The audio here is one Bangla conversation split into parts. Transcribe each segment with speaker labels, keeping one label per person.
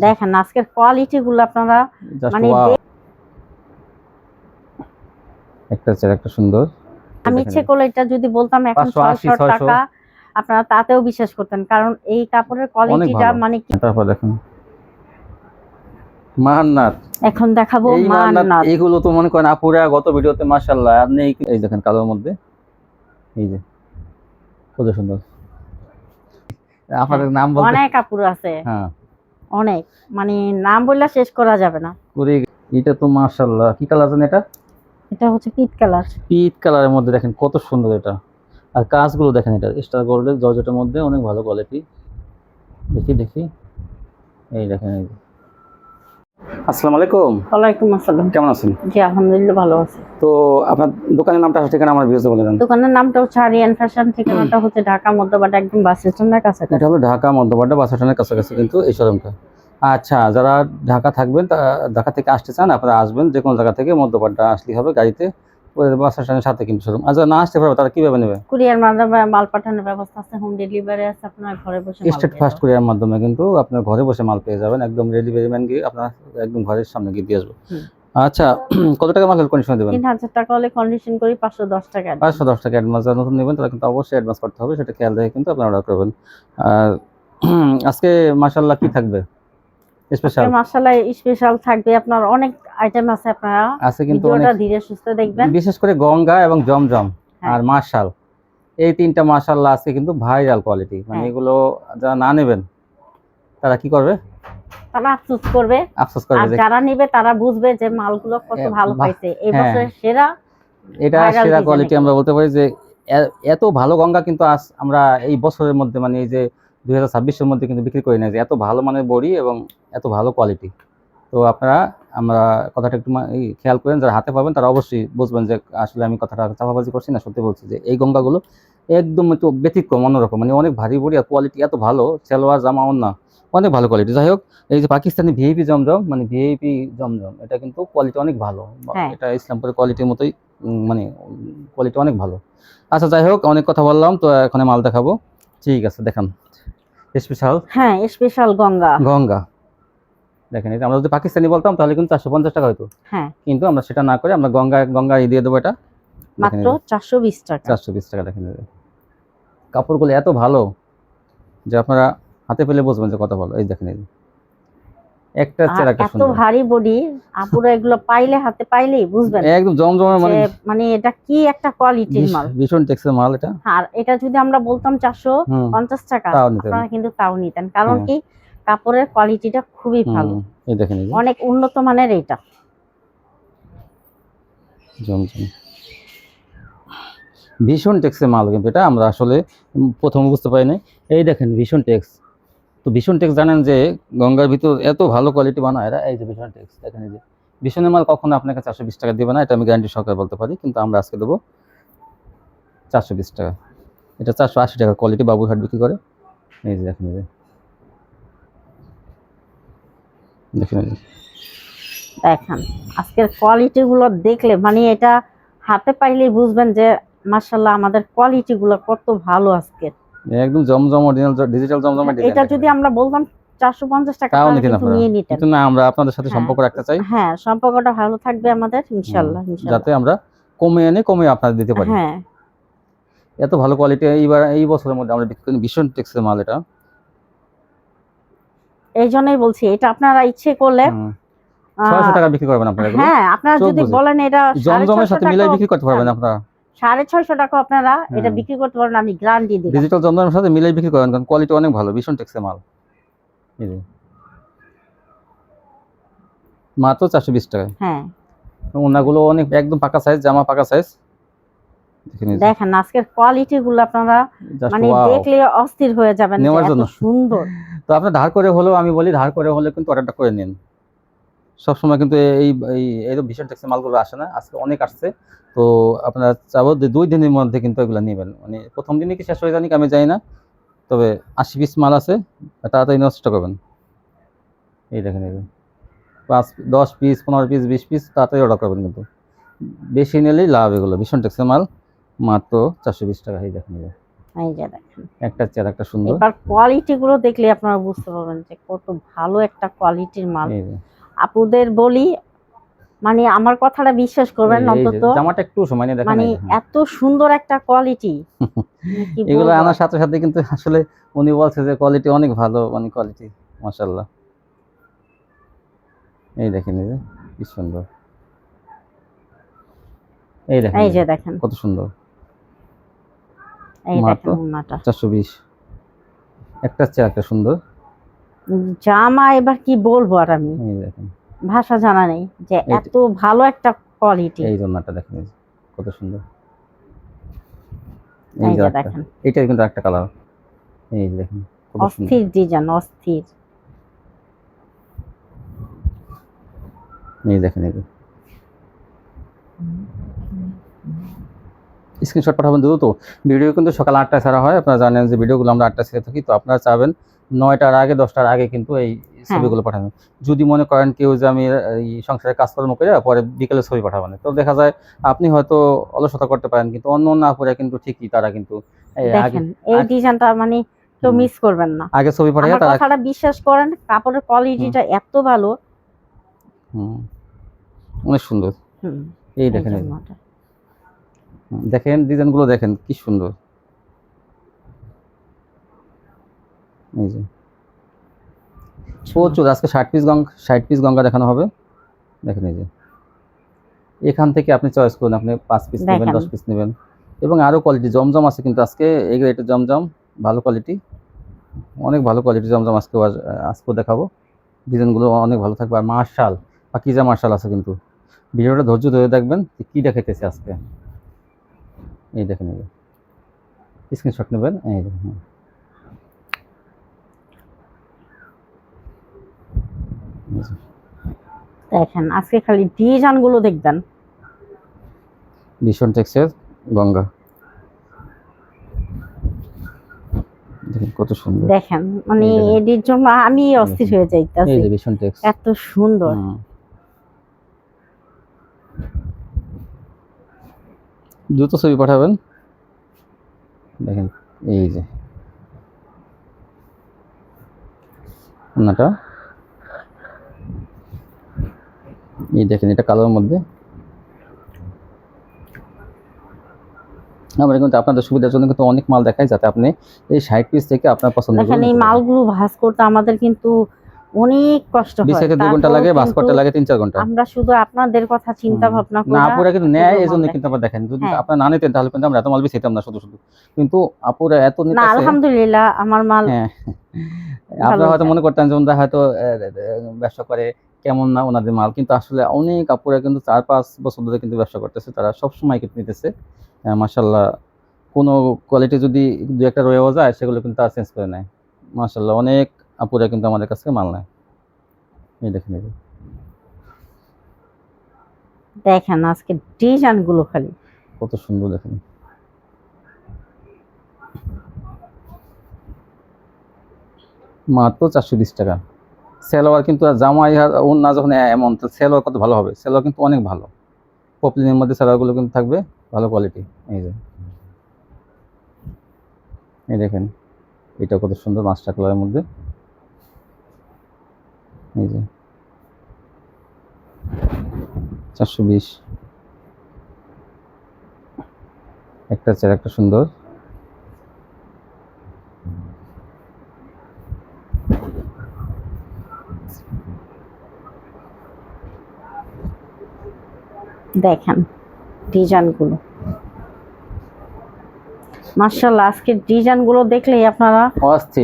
Speaker 1: দেখেন আজকের কোয়ালিটি গুলো আপনারা মানে
Speaker 2: একটা সুন্দর।
Speaker 1: আমি ইচ্ছে করলে এটা যদি বলতাম এখন 600 টাকা আপনারা তাতেও বিশ্বাস করতেন, কারণ এই কাপড়ের কোয়ালিটিটা মানে কি।
Speaker 2: তারপর দেখুন মান্নাত,
Speaker 1: এখন দেখাবো মান্নাত।
Speaker 2: এইগুলো তো মনে করেন আপুরা গত ভিডিওতে মাশাআল্লাহ আপনি এই দেখেন কালোর মধ্যে, এই যে কত সুন্দর। আপনাদের নাম বলতে
Speaker 1: অনেক কাপড় আছে,
Speaker 2: হ্যাঁ
Speaker 1: অনেক, মানে নাম বললে শেষ করা যাবে না।
Speaker 2: এটা তো মাশাআল্লাহ কি কালার জানেন এটা?
Speaker 1: এটা হচ্ছে পিট কালার।
Speaker 2: পিট কালারের মধ্যে দেখেন কত সুন্দর এটা, আর কাজগুলো দেখেন, এটা স্টার গোল্ডের জর্জেটের মধ্যে অনেক ভালো কোয়ালিটি। দেখি এই দেখেন। এই আসসালামু আলাইকুম।
Speaker 1: ওয়ালাইকুম আসসালাম।
Speaker 2: কেমন আছেন?
Speaker 1: জি আলহামদুলিল্লাহ ভালো আছি।
Speaker 2: তো আপনার দোকানের নামটা ঠিকানা আমার ভিউয়ার্সদের বলে দেন।
Speaker 1: দোকানের নামটা হচ্ছে আরিয়ান ফ্যাশন, ঠিকানাটা হচ্ছে ঢাকা মধ্যবাড্ডা, একদম বাস স্ট্যান্ডের কাছাকাছি।
Speaker 2: এটা হলো ঢাকা মধ্যবাড্ডা বাস স্ট্যান্ডের কাছাকাছি কিন্তু এই শোরুমটা। আচ্ছা, যারা ঢাকা থাকবেন, ঢাকা থেকে আসতে চান আপনারা আসবেন, যে কোনো জায়গা থেকে মধ্যবাড্ডা আসলেই হবে গাড়িতে, ওই বাস স্ট্যান্ডের সাথে কিন্তু শোরুম। আর যারা না আসতে পারবে তারা কিভাবে নেবে?
Speaker 1: কুরিয়ার মাধ্যমে মাল পাঠানোর ব্যবস্থা আছে, হোম ডেলিভারি আছে, আপনার ঘরে বসে
Speaker 2: স্টেট ফার্স্ট কুরিয়ার মাধ্যমে কিন্তু আপনার ঘরে বসে মাল পেয়ে যাবেন, একদম ডেলিভারি ম্যান গিয়ে আপনার একদম ঘরের সামনে গিয়ে দিয়ে আসবে। আচ্ছা, কত টাকা মাল কন্ডিশন দেবেন?
Speaker 1: 3000 টাকা হলে কন্ডিশন করি 510 টাকা।
Speaker 2: 510 টাকা অ্যাডভান্স। যারা নতুন নেবেন তারা কিন্তু অবশ্যই অ্যাডভান্স করতে হবে, সেটা খেয়াল রেখে কিন্তু আপনারা অর্ডার করবেন। আর আজকে মাশাআল্লাহ কি থাকবে স্পেশাল?
Speaker 1: মাশাআল্লাহ স্পেশাল থাকবে, আপনার অনেক আইটেম আছে, আপনারা
Speaker 2: আছে কিন্তু
Speaker 1: ভিডিওটা ধীরে সুস্থে দেখবেন।
Speaker 2: বিশেষ করে গঙ্গা এবং জমজম আর মাশাল, এই তিনটা মাশাআল্লাহ আজকে কিন্তু ভাইরাল কোয়ালিটি। মানে এগুলো যারা না নেবেন তারা কি করবে?
Speaker 1: তারা আফসোস করবে। আর যারা নেবে তারা বুঝবে যে মালগুলো কত ভালো পাইছে, এই বছরের সেরা,
Speaker 2: এটা সেরা কোয়ালিটি আমরা বলতে পারি। যে এত ভালো গঙ্গা কিন্তু আজ আমরা এই বছরের মধ্যে, মানে এই যে 2026-এর মধ্যে কিন্তু বিক্রি করি না, যে এত ভালো মানের বড়ি এবং এত ভালো কোয়ালিটি। তো আপনারা আমরা কথাটা একটু খেয়াল করেন, যারা হাতে পাবেন তারা অবশ্যই বুঝবেন যে আসলে আমি কথাটা চাপাবাজি করছি না, সত্যি বলছি যে এই গঙ্গাগুলো একদম একটু ব্যতিক্রম, অন্যরকম, মানে অনেক ভারী বড়ি আর কোয়ালিটি এত ভালো, সালোয়ার জামা ওন্না অনেক ভালো কোয়ালিটি। যাই হোক, এই যে পাকিস্তানি ভিআইপি জমজম, মানে ভিআইপি জমজম, এটা কিন্তু কোয়ালিটি অনেক ভালো। এটা ইসলামপুরের কোয়ালিটির মতোই, মানে কোয়ালিটি অনেক ভালো। আচ্ছা যাই হোক, অনেক কথা বললাম, তো এখন মাল দেখাবো। ঠিক আছে, দেখান স্পেশাল।
Speaker 1: হ্যাঁ স্পেশাল গঙ্গা।
Speaker 2: গঙ্গা দেখেন, এটা আমরা যদি পাকিস্তানি বলতাম তাহলে কিন্তু 450 টাকা হতো, কিন্তু আমরা সেটা না করে আমরা গঙ্গা দিয়ে দেবো, এটা
Speaker 1: মাত্র 420 টাকা।
Speaker 2: 420 টাকা। দেখেন কাপড়গুলো এত ভালো যে আপনারা হাতে পেলে বুঝবেন যে কত ভালো। এই দেখেন একটা চেরা একটা সুন্দর,
Speaker 1: এত ভারী বডি, আপুরা এগুলো পাইলে হাতে পাইলেই বুঝবেন
Speaker 2: একদম জমজমের,
Speaker 1: মানে এটা কি একটা কোয়ালিটির মাল,
Speaker 2: ভীষণ টেক্সের মাল এটা।
Speaker 1: আর এটা যদি আমরা বলতাম 450 টাকা আপনারা কিন্তু তাও নিতেন, কারণ কি কাপড়ের কোয়ালিটিটা খুবই ভালো।
Speaker 2: এই দেখেন
Speaker 1: অনেক উন্নত মানের, এটা
Speaker 2: জমজম ভীষণ টেক্সের মাল, কিন্তু এটা আমরা আসলে প্রথম বুঝতে পারি না। এই দেখেন ভীষণ টেক্স। তো ভীষণ টেক্স জানেন যে গঙ্গার ভিতর এত ভালো কোয়ালিটি বানায় এরা। এই যে ভীষণ টেক্স দেখেন, এই যে ভীষণের মাল কখনো আপনাকে 420 টাকা দেবে না, এটা আমি গ্যারান্টি সহকারে বলতে পারি, কিন্তু আমরা আজকে দেবো 420 টাকা। এটা 480 টাকা কোয়ালিটি বাবুরহাট বিক্রি করে। এই যে দেখেন, দেখেন
Speaker 1: দেখেন আজকের কোয়ালিটি গুলো দেখলে মানে এটা হাতে পাইলেই বুঝবেন যে মাশাআল্লাহ আমাদের কোয়ালিটি গুলো কত ভালো। আজকে
Speaker 2: একদম জমজম অরিজিনাল ডিজিটাল জমজমের ডিজাইন।
Speaker 1: এটা যদি আমরা বলতাম 450 টাকা তাহলে কিন্তু নিয়ে নিতেন,
Speaker 2: কিন্তু না, আমরা আপনাদের সাথে সম্পর্ক রাখতে চাই।
Speaker 1: হ্যাঁ সম্পর্কটা ভালো থাকবে আমাদের ইনশাআল্লাহ,
Speaker 2: যাতে আমরা কমে আপনাদের দিতে পারি।
Speaker 1: হ্যাঁ
Speaker 2: এত ভালো কোয়ালিটি এই বছরের মধ্যে আমরা বিক্রি করি, ভীষণ টেক্সের মাল এটা।
Speaker 1: এই জন্যই বলছি এটা আপনারা ইচ্ছে করলে
Speaker 2: 600 টাকা বিক্রি করবেন আপনারা।
Speaker 1: হ্যাঁ আপনারা যদি বলেন এটা
Speaker 2: জমজমের সাথে মিলাই বিক্রি করতে পারবেন আপনারা,
Speaker 1: 650 টাকা আপনারা এটা বিক্রি করতে পারবেন, আমি গ্যারান্টি দিই।
Speaker 2: ডিজিটাল জমজমের সাথে মিলাই বিক্রি করেন, কারণ কোয়ালিটি অনেক ভালো, ভীষণ টেক্সের মাল। এই যে মাত্র 420 টাকা।
Speaker 1: হ্যাঁ
Speaker 2: ওনাগুলো অনেক একদম পাকা সাইজ, জামা পাকা সাইজ।
Speaker 1: দেখেন আজকের কোয়ালিটি গুলো আপনারা মানে দেখলে অস্থির হয়ে যাবেন, এত সুন্দর।
Speaker 2: তো আপনি ধার করে হলেও, আমি বলি ধার করে হলে কিন্তু অর্ডারটা করে নিন। সবসময় কিন্তু এই ভীষণ টেক্সের মালগুলো আসে না, আজকে অনেক আসছে। তো আপনারা চাবো যে 2 দিনের মধ্যে কিন্তু এগুলো নেবেন, মানে প্রথম দিনে কি শেষ হয়ে জানি আমি জানি না, তবে 80 পিস মাল আছে, তাড়াতাড়ি নষ্ট করবেন। এই দেখেন, এই 10 পিস 15 পিস 20 পিস তাড়াতাড়ি অর্ডার করবেন, কিন্তু বেশি নিলেই লাভ। এগুলো ভীষণ টেক্সের মাল, মাত্র 420 টাকা। এই দেখেন
Speaker 1: এই যে দেখেন,
Speaker 2: একটা চেয়ার একটা সুন্দর।
Speaker 1: এবার কোয়ালিটি গুলো দেখলে আপনারা বুঝতে পারবেন যে কত ভালো একটা কোয়ালিটির মাল।
Speaker 2: এই যে
Speaker 1: আপুদের বলি, মানে আমার কথাটা বিশ্বাস করবেন
Speaker 2: এই যে
Speaker 1: অন্তত,
Speaker 2: জামাটা একটু সময় নিয়ে দেখেন।
Speaker 1: মানে
Speaker 2: এই যে,
Speaker 1: এত সুন্দর একটা কোয়ালিটি কি
Speaker 2: এগুলো
Speaker 1: বলবো।
Speaker 2: আনার সাথে সাথে কিন্তু আসলে উনি বলছে যে কোয়ালিটি অনেক ভালো, মানে কোয়ালিটি মাশাআল্লাহ। এই দেখেন, এই যে কি সুন্দর, এই দেখেন
Speaker 1: এই যে দেখেন,
Speaker 2: কত সুন্দর।
Speaker 1: এই
Speaker 2: মাত্র
Speaker 1: দেখেন ওনাটা
Speaker 2: 420, একটা চেয়ার একটা সুন্দর।
Speaker 1: জামা এবার কি বলবো আর আমি,
Speaker 2: এই দেখেন,
Speaker 1: ভাষা জানা নেই যে
Speaker 2: এই
Speaker 1: এত ভালো একটা কোয়ালিটি।
Speaker 2: এই জন্যটা দেখেন, এই যে কত সুন্দর। এই
Speaker 1: এই
Speaker 2: যে
Speaker 1: যে
Speaker 2: একটা,
Speaker 1: দেখেন,
Speaker 2: এটা কিন্তু একটা কালার। এই যে দেখেন কত সুন্দর।
Speaker 1: অস্থির ডিজাইন, অস্থির।
Speaker 2: এই দেখেন, এই যে স্ক্রিনশট পাঠাবেন দ্রুত। ভিডিও কিন্তু সকাল 8টায় ছাড়া হয়, আপনারা জানেন যে ভিডিওগুলো আমরা 8টায় ছেড়ে থাকি। তো আপনারা চাবেন 9টার আগে 10টার আগে কিন্তু এই ছবিগুলো পাঠাবেন। যদি মনে করেন কেউ যে আমি এই সংসারে কাজকর্ম করে পরে বিকেলে ছবি পাঠাবেন, তো দেখা যায় আপনি হয়তো অলসতা করতে পারেন, কিন্তু অন্য অন্য আপুরা কিন্তু ঠিকই তারা কিন্তু এই আগে
Speaker 1: দেখেন এই ডিজাইনটা মানে কেউ মিস করবেন না।
Speaker 2: আগে ছবি পাঠিয়ে
Speaker 1: আমার
Speaker 2: তারা
Speaker 1: কথাটা বিশ্বাস করেন, কাপড়ের কোয়ালিটিটা এত ভালো।
Speaker 2: অনেক সুন্দর।
Speaker 1: হুম,
Speaker 2: এই দেখেন, এই
Speaker 1: জন্যটা।
Speaker 2: দেখেন ডিজাইনগুলো দেখেন কি সুন্দর। এই যে প্রচুর, আজকে 60 পিস গঙ্গা দেখানো হবে। দেখেন এই যে এখান থেকে আপনি চয়েস করুন, আপনি 5 পিস নেবেন, 10 পিস নেবেন। এবং আরও কোয়ালিটি জমজম আছে কিন্তু আজকে এই গ্রেটের জমজম ভালো কোয়ালিটি, অনেক ভালো কোয়ালিটি জমজম আজকেও দেখাবো। ডিজাইনগুলো অনেক ভালো থাকবে। আর মার্শাল পাকিজা মার্শাল আছে কিন্তু, ভিডিওটা ধৈর্য ধরে দেখবেন কি দেখাইতেছে আজকে। এই দেখেন, এই স্ক্রিনশট নেবেন। এই দেখেন,
Speaker 1: দেখেন আজকে খালি ডিজাইন গুলো দেখবেন।
Speaker 2: ভীষণ টেক্সের গঙ্গা দেখেন কত সুন্দর।
Speaker 1: দেখেন মানে এটির জন্য আমি অস্থির হয়ে যাইতাছি,
Speaker 2: এই যে ভীষণ টেক্স
Speaker 1: এত সুন্দর।
Speaker 2: দ্রুত ছবি পাঠাবেন। দেখেন এই যে ওনাটা, এই দেখেন এটা কালোর মধ্যে। আমরা কিন্তু আপনাদের সুবিধার জন্য কিন্তু অনেক মাল দেখাই, যাতে আপনি এই 60 পিস থেকে আপনার পছন্দ
Speaker 1: দেখেন এই মালগুলো ভাঁজ করতে আমাদের কিন্তু অনেক কষ্ট হয়,
Speaker 2: 20 থেকে 2 ঘন্টা লাগে, ভাঁজ করতে লাগে 3-4 ঘন্টা।
Speaker 1: আমরা শুধু আপনাদের কথা চিন্তা ভাবনা করে
Speaker 2: না আপুরা কিন্তু নেয়, এই জন্য কিন্তু আমরা দেখেন যদি আপনারা না নিতেন তাহলে কিন্তু আমরা এত মাল বেচতাম না শুধু শুধু, কিন্তু আপুরা এত
Speaker 1: না
Speaker 2: নিতেছে।
Speaker 1: আলহামদুলিল্লাহ আমার মাল,
Speaker 2: হ্যাঁ আপনারা হয়তো মনে করতেন যে ওনারা হয়তো ব্যবসা করে কেমন না ওনাদের মাল, কিন্তু আসলে অনেক আপুরা কিন্তু 4-5 বছর ধরে কিন্তু ব্যবসা করতেছে, তারা সব সময় কিন্তু নিতেছে। মাশাআল্লাহ কোনো কোয়ালিটি যদি দু একটা রয়েও যায় সেগুলো কিন্তু তারা চেঞ্জ করে নেয়। মাশাআল্লাহ অনেক আপুরা কিন্তু আমাদের কাছ থেকে মাল নেয়। এই দেখেন, এই
Speaker 1: দেখেন আজকে ডিজাইন গুলো খালি
Speaker 2: কত সুন্দর। দেখেন মাত্র 420 টাকা। সেলোয়ার কিন্তু আর জামাই আর ওড়না যখন এমন, তো সেলোয়ার কত ভালো হবে, সেলোয়ার কিন্তু অনেক ভালো। পপলিনের মধ্যে সেলোয়ারগুলো কিন্তু থাকবে ভালো কোয়ালিটি। এই যে এই দেখেন এটা কত সুন্দর মাস্টার কালারের মধ্যে। এই যে 420, একটা চেয়ার একটা সুন্দর।
Speaker 1: দেখেন ডিজাইন গুলো মাশাআল্লাহ, আজকে ডিজাইন গুলো দেখলেই আপনারা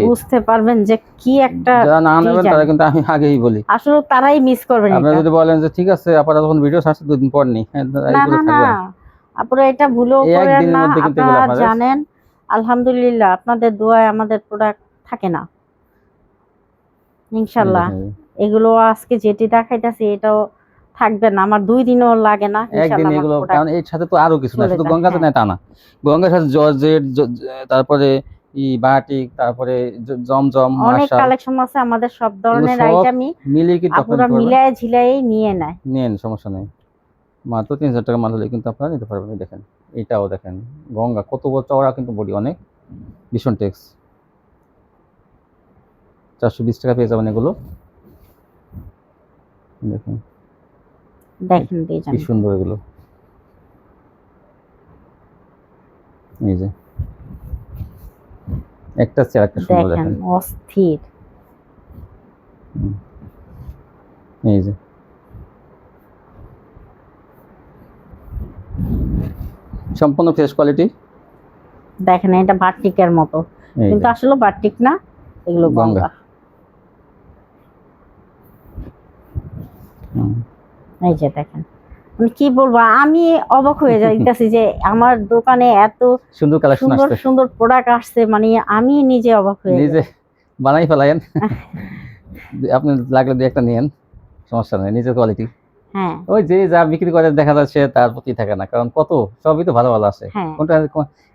Speaker 1: বুঝতে পারবেন যে কি একটা,
Speaker 2: যারা না নেবেন তারা কিন্তু আমি আগেই বলি
Speaker 1: আসলে তারাই মিস করবেন।
Speaker 2: আপনারা যদি বলেন যে ঠিক আছে আপনারা যখন ভিডিও ছাড়ছে 2 দিন পর নেই,
Speaker 1: না না না আপনারা এটা ভুলেও করেন না। আপনারা জানেন আলহামদুলিল্লাহ আপনাদের দোয়ায় আমাদের প্রোডাক্ট থাকে না ইনশাআল্লাহ। এগুলো আজকে যেটি দেখাইতাছি এটাও থাকবে না, আমার 2 দিনও লাগে না
Speaker 2: একদিন এগুলো, কারণ এর সাথে তো আরো কিছু না, শুধু গঙ্গাতে না তা না, গঙ্গার সাথে জর্জেট, তারপরে বাটিক, তারপরে জমজম,
Speaker 1: অনেক কালেকশন আছে আমাদের, সব ধরনের আইটেমই
Speaker 2: মিলিয়ে কিন্তু
Speaker 1: আপনারা মিলায়ে ঝিলায়ে নিয়ে নেন,
Speaker 2: সমস্যা নেই। মাত্র 3000 টাকা মাল হলে কিন্তু আপনারা নিতে পারবেন। দেখেন এটাও দেখেন গঙ্গা কত বড় চওড়া, কিন্তু বডি অনেক ভীষণ টেক্স 420 টাকা পেয়ে যাবেন এগুলো। দেখুন
Speaker 1: দেখেন ডিজাইন
Speaker 2: কি সুন্দর এগুলো, এই যে একটা চেয়ার একটা সুন্দর
Speaker 1: দেখেন
Speaker 2: দেখেন।
Speaker 1: অস্থির।
Speaker 2: হুম, এই যে সম্পূর্ণ ফ্রেশ কোয়ালিটি।
Speaker 1: দেখেন এটা বাটিকের মতো,
Speaker 2: এই
Speaker 1: কিন্তু
Speaker 2: যে
Speaker 1: আসলে বাটিক না, এগুলো
Speaker 2: গঙ্গা।
Speaker 1: গঙ্গা।
Speaker 2: হুম,
Speaker 1: এই যে দেখেন, মানে কি বলবো, আমি অবাক হয়ে যাইতেছি যে আমার দোকানে এত
Speaker 2: সুন্দর কালেকশন
Speaker 1: সুন্দর
Speaker 2: আসছে,
Speaker 1: সুন্দর প্রোডাক্ট আসছে, মানে আমি নিজে অবাক হয়ে
Speaker 2: নিজে
Speaker 1: যাই।
Speaker 2: বানাই ফেলায়েন। আপনি লাগলে দুই একটা নিয়েন, সমস্যা নেই, নিজের কোয়ালিটি।
Speaker 1: হ্যাঁ
Speaker 2: ওই যে যা বিক্রি করে দেখা যাচ্ছে তার প্রতি থাকে না, কারণ কত সবই তো ভালো ভালো আসে।
Speaker 1: হ্যাঁ
Speaker 2: কোনটা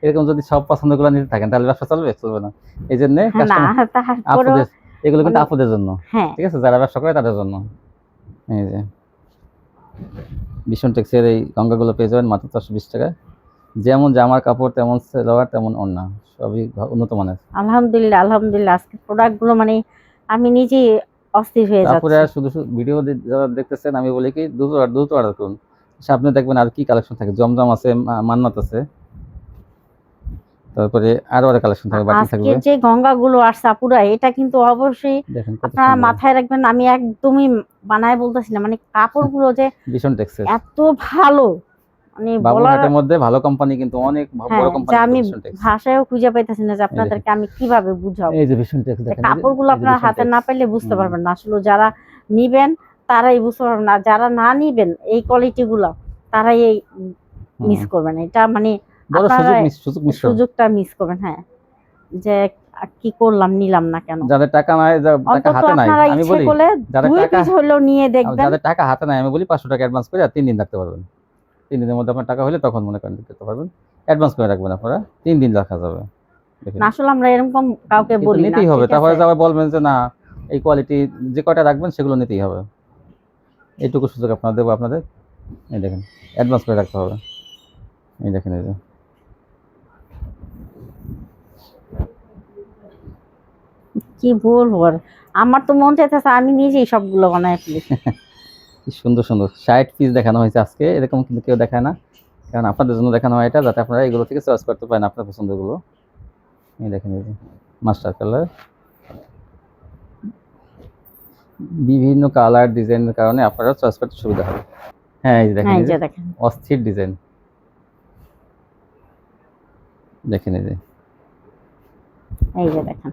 Speaker 2: এরকম যদি সব পছন্দ গুলো নিতে থাকেন তাহলে ব্যবসা চলবে, চলবে না। এই জন্য
Speaker 1: হ্যাঁ, না
Speaker 2: কাস্টমার
Speaker 1: তারপরও
Speaker 2: আপুদের, এগুলো কিন্তু
Speaker 1: মানে
Speaker 2: আপুদের জন্য,
Speaker 1: হ্যাঁ
Speaker 2: ঠিক আছে, যারা ব্যবসা করে তাদের জন্য। এই যে ভীষণ টেক্সের এই গঙ্গাগুলো পেয়ে যাবেন মাত্র 420 টাকা। যেমন জামার কাপড় তেমন সেলোয়ার তেমন ওড়না, সবই উন্নত মানের।
Speaker 1: আলহামদুলিল্লাহ আলহামদুলিল্লাহ, আজকে প্রোডাক্ট গুলো মানে আমি নিজে অস্থির হয়ে
Speaker 2: তারপরে
Speaker 1: যাচ্ছি।
Speaker 2: আর শুধু শুধু ভিডিও যারা দেখতেছেন, আমি বলি কি দ্রুত দ্রুত অর্ডার করুন, সামনে দেখবেন আর কি কালেকশন থাকে। জমজম আছে, মান্নাত আছে, তারপরে আরো আরো কালেকশন থাকবে, বাটি
Speaker 1: আজকে
Speaker 2: থাকবে।
Speaker 1: যে গঙ্গা গুলো আসছে আপুরা, এটা কিন্তু অবশ্যই
Speaker 2: দেখেন কত
Speaker 1: আপনারা
Speaker 2: সুন্দর,
Speaker 1: মাথায় রাখবেন। আমি একদমই বানায় বলতেছি না, মানে কাপড় গুলো যে
Speaker 2: ভীষণ টেক্সের।
Speaker 1: এত ভালো, মানে বলার,
Speaker 2: বাবুরহাটের মধ্যে ভালো কোম্পানি কিন্তু অনেক বড়
Speaker 1: হ্যাঁ
Speaker 2: কোম্পানি
Speaker 1: যা
Speaker 2: কিন্তু
Speaker 1: আমি
Speaker 2: ভীষণ টেক্স।
Speaker 1: ভাষায়ও খুঁজে পাইতেছি না যে
Speaker 2: এই দেখেন,
Speaker 1: আপনাদেরকে আমি কিভাবে বুঝাবো।
Speaker 2: এই যে ভীষণ টেক্স দেখেন, এই যে
Speaker 1: কাপড়গুলো
Speaker 2: এই যে
Speaker 1: আপনার
Speaker 2: ভীষণ
Speaker 1: হাতে না
Speaker 2: টেক্স।
Speaker 1: পাইলে বুঝতে পারবেন না, আসলে যারা নিবেন তারাই বুঝতে পারবেন না, যারা না নিবেন এই কোয়ালিটি গুলো তারাই এই মিস করবেন। এটা মানে
Speaker 2: বড়
Speaker 1: আপনারা
Speaker 2: সুযোগ মিস করবেন।
Speaker 1: সুযোগটা মিস করবেন। হ্যাঁ, যে কি করলাম, নিলাম না কেন।
Speaker 2: যাদের টাকা নাই, টাকা
Speaker 1: অন্তত
Speaker 2: হাতে নাই,
Speaker 1: আপনারা
Speaker 2: আমি
Speaker 1: ইচ্ছে
Speaker 2: বলি
Speaker 1: করলে
Speaker 2: যাদের
Speaker 1: 2
Speaker 2: টাকা,
Speaker 1: পিস হলেও নিয়ে দেখবেন।
Speaker 2: যাদের টাকা হাতে নাই আমি বলি 500 টাকা অ্যাডভান্স করে আর 3 দিন রাখতে পারবেন। 3 দিনের মধ্যে আপনার টাকা হলে তখন মনে করেন দিতে পারবেন। অ্যাডভান্স করে রাখবেন আপনারা, 3 দিন রাখা যাবে। দেখেন
Speaker 1: না আসলে আমরা এরকম কাউকে
Speaker 2: কিন্তু
Speaker 1: বলি না,
Speaker 2: নিতেই হবে,
Speaker 1: ঠিক
Speaker 2: তারপরে
Speaker 1: আছে।
Speaker 2: আবার বলবেন যে না এই কোয়ালিটি যে কয়টা রাখবেন সেগুলো নিতেই হবে। এইটুকু সুযোগ আপনারা দেবো আপনাদের। এই দেখেন অ্যাডভান্স করে রাখতে হবে। এই দেখেন, এই যে
Speaker 1: কি বলবো আর, আমার তো মন চাইতেছে আমি নিজেই সবগুলো বানায় ফেলি।
Speaker 2: কি সুন্দর সুন্দর 60 পিস দেখানো হয়েছে আজকে, এরকম কিন্তু কেউ দেখায় না, কারণ আপনাদের জন্য দেখানো হয় এটা, যাতে আপনারা এগুলো থেকে চয়েস করতে পারেন আপনার পছন্দগুলো। এই দেখেন, এই যে মাস্টার কালার, বিভিন্ন কালার ডিজাইনের কারণে আপনারা চয়েস করতে সুবিধা হবে। হ্যাঁ এই যে দেখেন,
Speaker 1: হ্যাঁ
Speaker 2: এই
Speaker 1: এই
Speaker 2: যে
Speaker 1: যে দেখেন,
Speaker 2: অস্থির ডিজাইন, দেখেন এই যে
Speaker 1: এই যে দেখেন,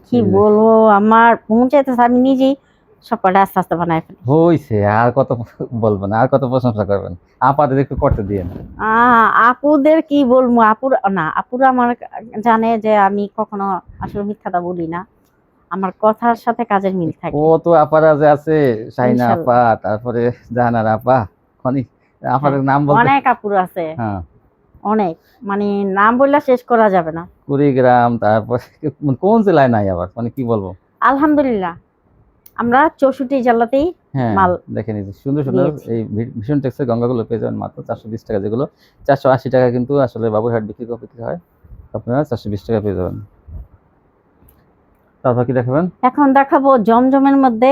Speaker 1: কি
Speaker 2: এই যে
Speaker 1: বলবো, আমার মন চাইতেছে আমি নিজেই সব কটা আস্তে আস্তে বানায় ফেলি।
Speaker 2: হইছে, আর কত বলবেন, আর কত প্রশংসা করবেন, আপাতত একটু করতে দিয়েন।
Speaker 1: আপুদের কি বলবো, আপুরা আমার জানে যে আমি কখনো আসলে মিথ্যাটা বলি না, আমার কথার সাথে কাজের মিল থাকে।
Speaker 2: কত আপারা যে আছে, শাহিনা
Speaker 1: ইনশাল্লাহ।
Speaker 2: আপা, তারপরে জাহানারা আপা, খনি আপাদের
Speaker 1: হ্যাঁ,
Speaker 2: নাম বলতে,
Speaker 1: অনেক আপুর আছে,
Speaker 2: হ্যাঁ
Speaker 1: অনেক, মানে নাম বললে শেষ করা যাবে না।
Speaker 2: কুড়িগ্রাম, তারপরে কোন জেলায় নাই আবার, মানে কি বলবো।
Speaker 1: আলহামদুলিল্লাহ, আমরা 64 জেলাতেই
Speaker 2: হ্যাঁ
Speaker 1: মাল
Speaker 2: দেখেন, এই যে সুন্দর সুন্দর
Speaker 1: দিয়েছি।
Speaker 2: এই ভীষণ টেক্সের গঙ্গাগুলো পেয়ে যাবেন মাত্র 420 টাকা, যেগুলো 480 টাকা কিন্তু আসলে বাবুরহাট বিক্রি হয়, আপনারা 420 টাকা পেয়ে যাবেন। তারপর কি দেখাবেন?
Speaker 1: এখন দেখাবো জমজমের মধ্যে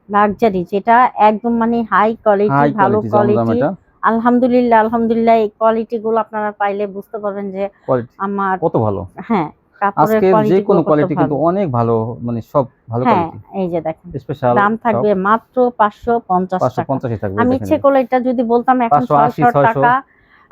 Speaker 1: লাক্সারি, যেটা একদম মানে হাই কোয়ালিটি,
Speaker 2: হাই
Speaker 1: ভালো
Speaker 2: কোয়ালিটি জমজম,
Speaker 1: কোয়ালিটি।
Speaker 2: এটা
Speaker 1: আলহামদুলিল্লাহ আলহামদুলিল্লাহ, এই কোয়ালিটি গুলো আপনারা পাইলে বুঝতে পারবেন যে
Speaker 2: কোয়ালিটি
Speaker 1: আমার,
Speaker 2: কত ভালো।
Speaker 1: হ্যাঁ কাপড়ের
Speaker 2: আজকের যে
Speaker 1: কোয়ালিটি
Speaker 2: কোনো
Speaker 1: গুলো কত
Speaker 2: কোয়ালিটি কিন্তু
Speaker 1: ভালো।
Speaker 2: অনেক ভালো, মানে সব ভালো
Speaker 1: হ্যাঁ
Speaker 2: কোয়ালিটি,
Speaker 1: এই যে দেখেন,
Speaker 2: স্পেশাল
Speaker 1: দাম
Speaker 2: সব
Speaker 1: থাকবে মাত্র 550 টাকা।
Speaker 2: 550 থাকবে।
Speaker 1: আমি
Speaker 2: দেখেন
Speaker 1: ইচ্ছে করলে এটা যদি বলতাম এখন
Speaker 2: 580
Speaker 1: 600
Speaker 2: 600
Speaker 1: টাকা,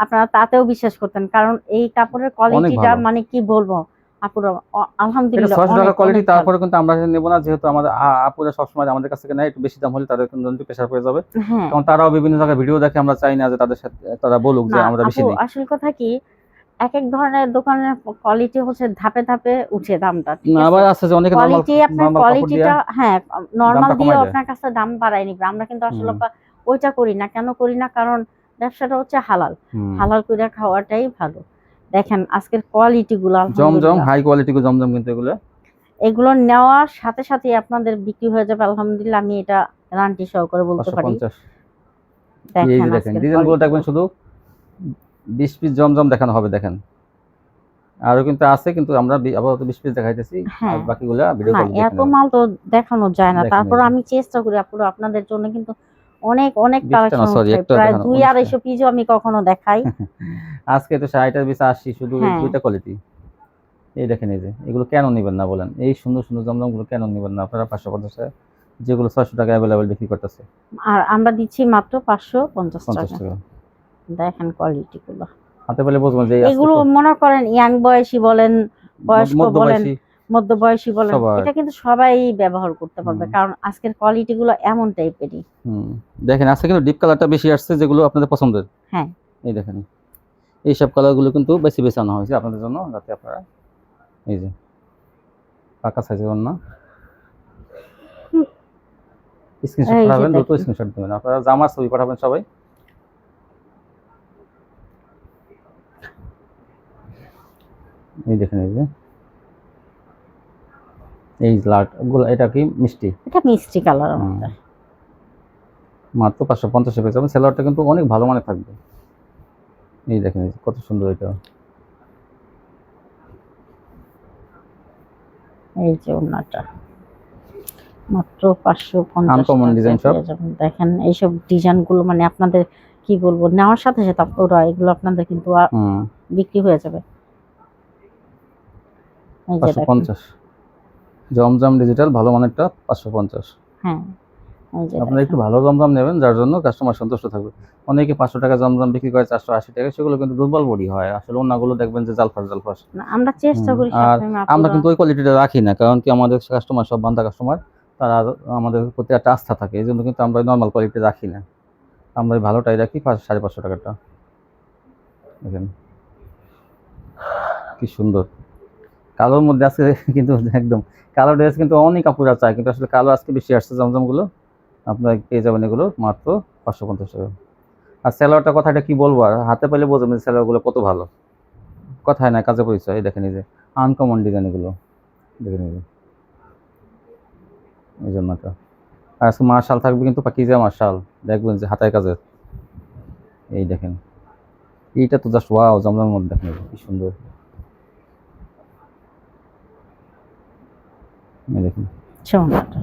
Speaker 1: আপনারা তাতেও বিশ্বাস করতেন, কারণ এই কাপড়ের
Speaker 2: অনেক
Speaker 1: কোয়ালিটিটা
Speaker 2: ভালো।
Speaker 1: মানে কি বলবো আপুরা,
Speaker 2: এটা
Speaker 1: আলহামদুলিল্লাহ
Speaker 2: 600 টাকা
Speaker 1: অনেক
Speaker 2: কোয়ালিটি,
Speaker 1: অনেক ভালো।
Speaker 2: তারপরে কিন্তু আমরা নেব না, যেহেতু আমাদের আপুরা সবসময় আমাদের কাছ থেকে নেয়, একটু বেশি দাম হলে তাদের কিন্তু একটু প্রেশার পড়ে যাবে,
Speaker 1: হ্যাঁ
Speaker 2: কারণ তারাও বিভিন্ন জায়গায় ভিডিও দেখে, আমরা চাই না যে তাদের সাথে তারা বলুক যে
Speaker 1: না
Speaker 2: আমরা বেশি
Speaker 1: আপু,
Speaker 2: দিই।
Speaker 1: আসল কথা কি, এক এক ধরনের দোকানের কোয়ালিটি হচ্ছে ধাপে ধাপে উঠে দামটা, ঠিক
Speaker 2: না
Speaker 1: আছে।
Speaker 2: আবার আছে যে অনেকে নরমাল
Speaker 1: কোয়ালিটি আপনার
Speaker 2: নরমাল কাপড় দিয়ে
Speaker 1: কোয়ালিটিটা, হ্যাঁ নরমাল
Speaker 2: দামটা
Speaker 1: দিয়ে
Speaker 2: কমায় দেয়।
Speaker 1: আপনার কাছে দাম বাড়ায় নিবে, আমরা কিন্তু আসলে
Speaker 2: হুম
Speaker 1: ওইটা করি না। কেন করি না, কারণ ব্যবসাটা হচ্ছে হালাল,
Speaker 2: হুম
Speaker 1: হালাল করে খাওয়াটাই ভালো। দেখেন আজকের কোয়ালিটি গুলো
Speaker 2: জমজম
Speaker 1: আলহামদুলিল্লাহ,
Speaker 2: হাই কোয়ালিটি জমজম কিন্তু এগুলো
Speaker 1: এগুলো নেওয়ার সাথে সাথে আপনাদের বিক্রি হয়ে যাবে আলহামদুলিল্লাহ, আমি এটা গ্যারান্টি সহকারে বলতে পারি।
Speaker 2: 550। এই
Speaker 1: দেখেন
Speaker 2: যে দেখেন
Speaker 1: আজকের
Speaker 2: ডিজাইনগুলো
Speaker 1: কোয়ালিটি
Speaker 2: দেখবেন, শুধু 20 পিস জমজম দেখানো হবে, দেখেন আরো কিন্তু আছে, কিন্তু আমরা আপাতত 20 পিস দেখাইতেছি, আর
Speaker 1: হ্যাঁ।
Speaker 2: বাকিগুলা ভিডিও
Speaker 1: না
Speaker 2: কল দেখে
Speaker 1: এত
Speaker 2: নেবেন।
Speaker 1: মাল তো দেখানো যায় না,
Speaker 2: দেখে
Speaker 1: তারপর
Speaker 2: নেবেন।
Speaker 1: আমি চেষ্টা করি আপুরা আপনাদের জন্য কিন্তু অনেক অনেক
Speaker 2: 20টা না,
Speaker 1: কালেকশন
Speaker 2: সরি,
Speaker 1: উঠাই,
Speaker 2: একটা
Speaker 1: প্রায়
Speaker 2: দেখানো, 19টা।
Speaker 1: 200-250 পিসও আমি কখনো দেখাই।
Speaker 2: আজকে তো 60টার পিস 80, শুধু এই
Speaker 1: হ্যাঁ
Speaker 2: 2টা কোয়ালিটি। এই দেখেন, এই যে এগুলো কেন নিবেন না বলেন? এই সুন্দর সুন্দর জমজমগুলো কেন নিবেন না আপনারা? 550 টাকা, যেগুলো 600 টাকা অ্যাভেলেবেল বিক্রি করতেছে।
Speaker 1: আর আমরা দিচ্ছি মাত্র 550
Speaker 2: 50
Speaker 1: টাকা।
Speaker 2: টাকা
Speaker 1: দেখেন কোয়ালিটি গুলো,
Speaker 2: হাতে পেলে বুঝবেন যে আজকে
Speaker 1: এগুলো মনে করেন ইয়াং বয়সী বলেন, বয়স্ক বলেন,
Speaker 2: মধ্যবয়সী
Speaker 1: মধ্যবয়সী বলেন,
Speaker 2: সবার।
Speaker 1: এটা কিন্তু সবাই ব্যবহার করতে পারবে,
Speaker 2: হুম।
Speaker 1: কারণ আজকের কোয়ালিটি গুলো এমন টাইপেরই।
Speaker 2: হুম। দেখেন আজকে কিন্তু ডিপ কালারটা বেশি আসছে, যেগুলো আপনাদের পছন্দের।
Speaker 1: হ্যাঁ
Speaker 2: এই দেখেন, এইসব কালারগুলো কিন্তু বেশি বেশি আনা হয়েছে আপনাদের জন্য, যাতে আপনারা এই যে পাকা সাইজের না স্ক্রিনশট
Speaker 1: এই যে
Speaker 2: পাঠাবেন, দ্রুত
Speaker 1: দেখেন,
Speaker 2: স্ক্রিনশট দেবেন, আপনারা জামার ছবি পাঠাবেন সবাই। এই দেখেন, এই যে এই লাট গুলো, এটা কি মিষ্টি।
Speaker 1: এটা মিষ্টি কালার
Speaker 2: হুম।
Speaker 1: মধ্যে।
Speaker 2: মাত্র 550 পেয়ে যাবেন। সেলোয়ারটা কিন্তু অনেক ভালো মানের থাকবে। এই দেখেন, এই যে কত সুন্দর এটা।
Speaker 1: এই যে ওড়নাটা মাত্র 550
Speaker 2: আনকমন ডিজাইন সব।
Speaker 1: পেয়ে যাবেন। দেখেন এইসব ডিজাইন গুলো মানে আপনাদের কি বলবো, নেওয়ার সাথে সাথে ওরা এগুলো আপনাদের কিন্তু
Speaker 2: হুম।
Speaker 1: বিক্রি হয়ে যাবে। এই যে দেখেন,
Speaker 2: 550 জমজম ডিজিটাল ভালো মানেরটা 550।
Speaker 1: হ্যাঁ এই যে
Speaker 2: আপনারা একটু
Speaker 1: দেখেন,
Speaker 2: ভালো জমজম নেবেন, যার জন্য কাস্টমার সন্তুষ্ট থাকবে। অনেকে 500 টাকা জমজম বিক্রি করে 480 টাকা, সেগুলো কিন্তু দুর্বল বডি হয় আসলে। অন্যগুলো দেখবেন যে জালফাস জালফাস।
Speaker 1: না, আমরা চেষ্টা করি
Speaker 2: আর
Speaker 1: সবসময়
Speaker 2: আমরা
Speaker 1: আপুরা।
Speaker 2: কিন্তু ওই কোয়ালিটিটা রাখি না, কারণ কি আমাদের কাস্টমার সব বান্দা কাস্টমার, তারা আমাদের প্রতি একটা আস্থা থাকে, এই জন্য কিন্তু আমরা নর্মাল কোয়ালিটি রাখি না, আমরা ওই ভালোটাই রাখি। 550 টাকাটা দেখেন কি সুন্দর কালোর মধ্যে আছে। কিন্তু একদম কালো ড্রেস কিন্তু অনেক কাপড় চায়, কিন্তু আসলে কালো আজকে বেশি আসছে জমজমগুলো। আপনারা পেয়ে যাবেন এগুলো মাত্র 550 টাকা। আর স্যালোয়ারটা কথাটা কি বলবো, আর হাতে পেলে বোঝবেন স্যালোয়ারগুলো কত ভালো। কথায় না কাজে পরিচয়। এই দেখেন, এই যে আনকমন ডিজাইন এগুলো দেখেন, এই যে এই জন্যটা। আর আজকে মার্শাল থাকবে, কিন্তু পাকিজা মার্শাল, দেখবেন যে হাতের কাজের। এই দেখেন, এইটা তো জাস্ট ওয়াও, জমজমের মধ্যে দেখেন কি সুন্দর। এই দেখেন,
Speaker 1: ওড়নাটা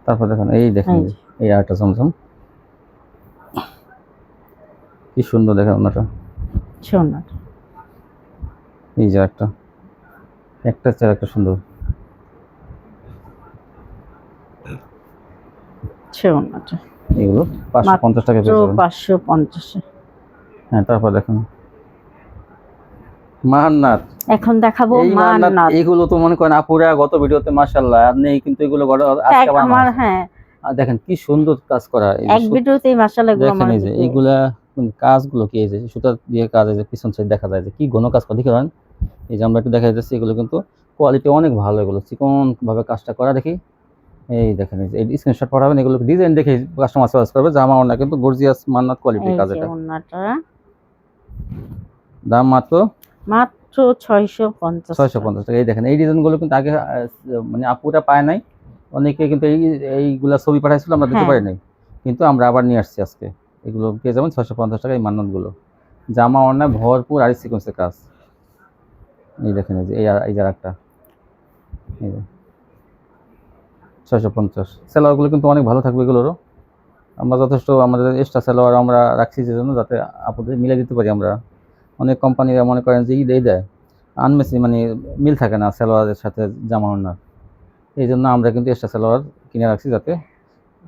Speaker 2: তারপর দেখেন, এই দেখেন,
Speaker 1: এই
Speaker 2: এই যে এই আরেকটা জমজম, কি সুন্দর দেখেন ওনাটা।
Speaker 1: ওড়নাটা
Speaker 2: এই যে একটা একটা চেয়ার একটা সুন্দর।
Speaker 1: ওড়নাটা
Speaker 2: এগুলো 550 টাকা পেয়ে যাবেন।
Speaker 1: 550।
Speaker 2: হ্যাঁ, তারপর দেখেন মাহান্নাত।
Speaker 1: এখন দেখাবো
Speaker 2: এই মাহান্নাত,
Speaker 1: মান্নাত।
Speaker 2: এইগুলো তো মনে করেন আপুরা গত ভিডিওতে মাশাআল্লাহ, আপনি কিন্তু এগুলো আজকে বানানো
Speaker 1: আমার
Speaker 2: হয়েছে।
Speaker 1: হ্যাঁ
Speaker 2: আর দেখেন কি সুন্দর কাজ করা, এই যে
Speaker 1: এক ভিডিওতেই মাশাআল্লাহ এগুলো
Speaker 2: দেখেন,
Speaker 1: আমার
Speaker 2: এই যে
Speaker 1: বিক্রি হয়ে
Speaker 2: এইগুলা কাজগুলো কি, এই যে সুতা দিয়ে কাজ, এই যে পিছন সাইড দেখা যায় যে কি ঘন কাজ করা, দেখেন। এই যে আমরা একটু দেখা যাচ্ছে, এগুলো কিন্তু কোয়ালিটি অনেক ভালো, এগুলো চিকন ভাবে কাজটা করা দেখি। এই দেখেন, এই যে এই স্ক্রিনশট পাঠাবেন, এগুলো ডিজাইন দেখে কাস্টমার চয়েস করবে। জামা ওড়না কিন্তু গর্জিয়াস মান্নাত কোয়ালিটির
Speaker 1: এই
Speaker 2: কাজ।
Speaker 1: যে
Speaker 2: এটা
Speaker 1: ওড়নাটা
Speaker 2: দাম মাত্র
Speaker 1: মাত্র 650 টাকা।
Speaker 2: 650 টাকা। এই দেখেন, এই ডিজাইনগুলো কিন্তু আগে মানে আপুরা পায় নাই, অনেকে কিন্তু এইগুলা ছবি পাঠাইছিল, আমরা দিতে
Speaker 1: হ্যাঁ
Speaker 2: পারি নাই, কিন্তু আমরা আবার নিয়ে আসছি আজকে। এগুলো পেয়ে যাবেন 650 টাকা এই মান্নাতগুলো। জামা ওড়না ভরপুর আর সিকোয়েন্সের কাজ। এই দেখেন, এই যে এই যে একটা, এই যে 650। সেলোয়ারগুলো কিন্তু অনেক ভালো থাকবে এগুলোরও। আমরা যথেষ্ট আমাদের এক্সট্রা সেলোয়ার আমরা রাখছি, যে জন্য যাতে আপুদের মিলে দিতে পারি আমরা। অনেক কোম্পানিরা মনে করেন যে ঈদ দেয়, আনমেসি মানে মিল থাকে না সেলোয়ারের সাথে জামা ওড়নার, এই জন্য আমরা কিন্তু এক্সট্রা সেলোয়ার কিনে রাখছি, যাতে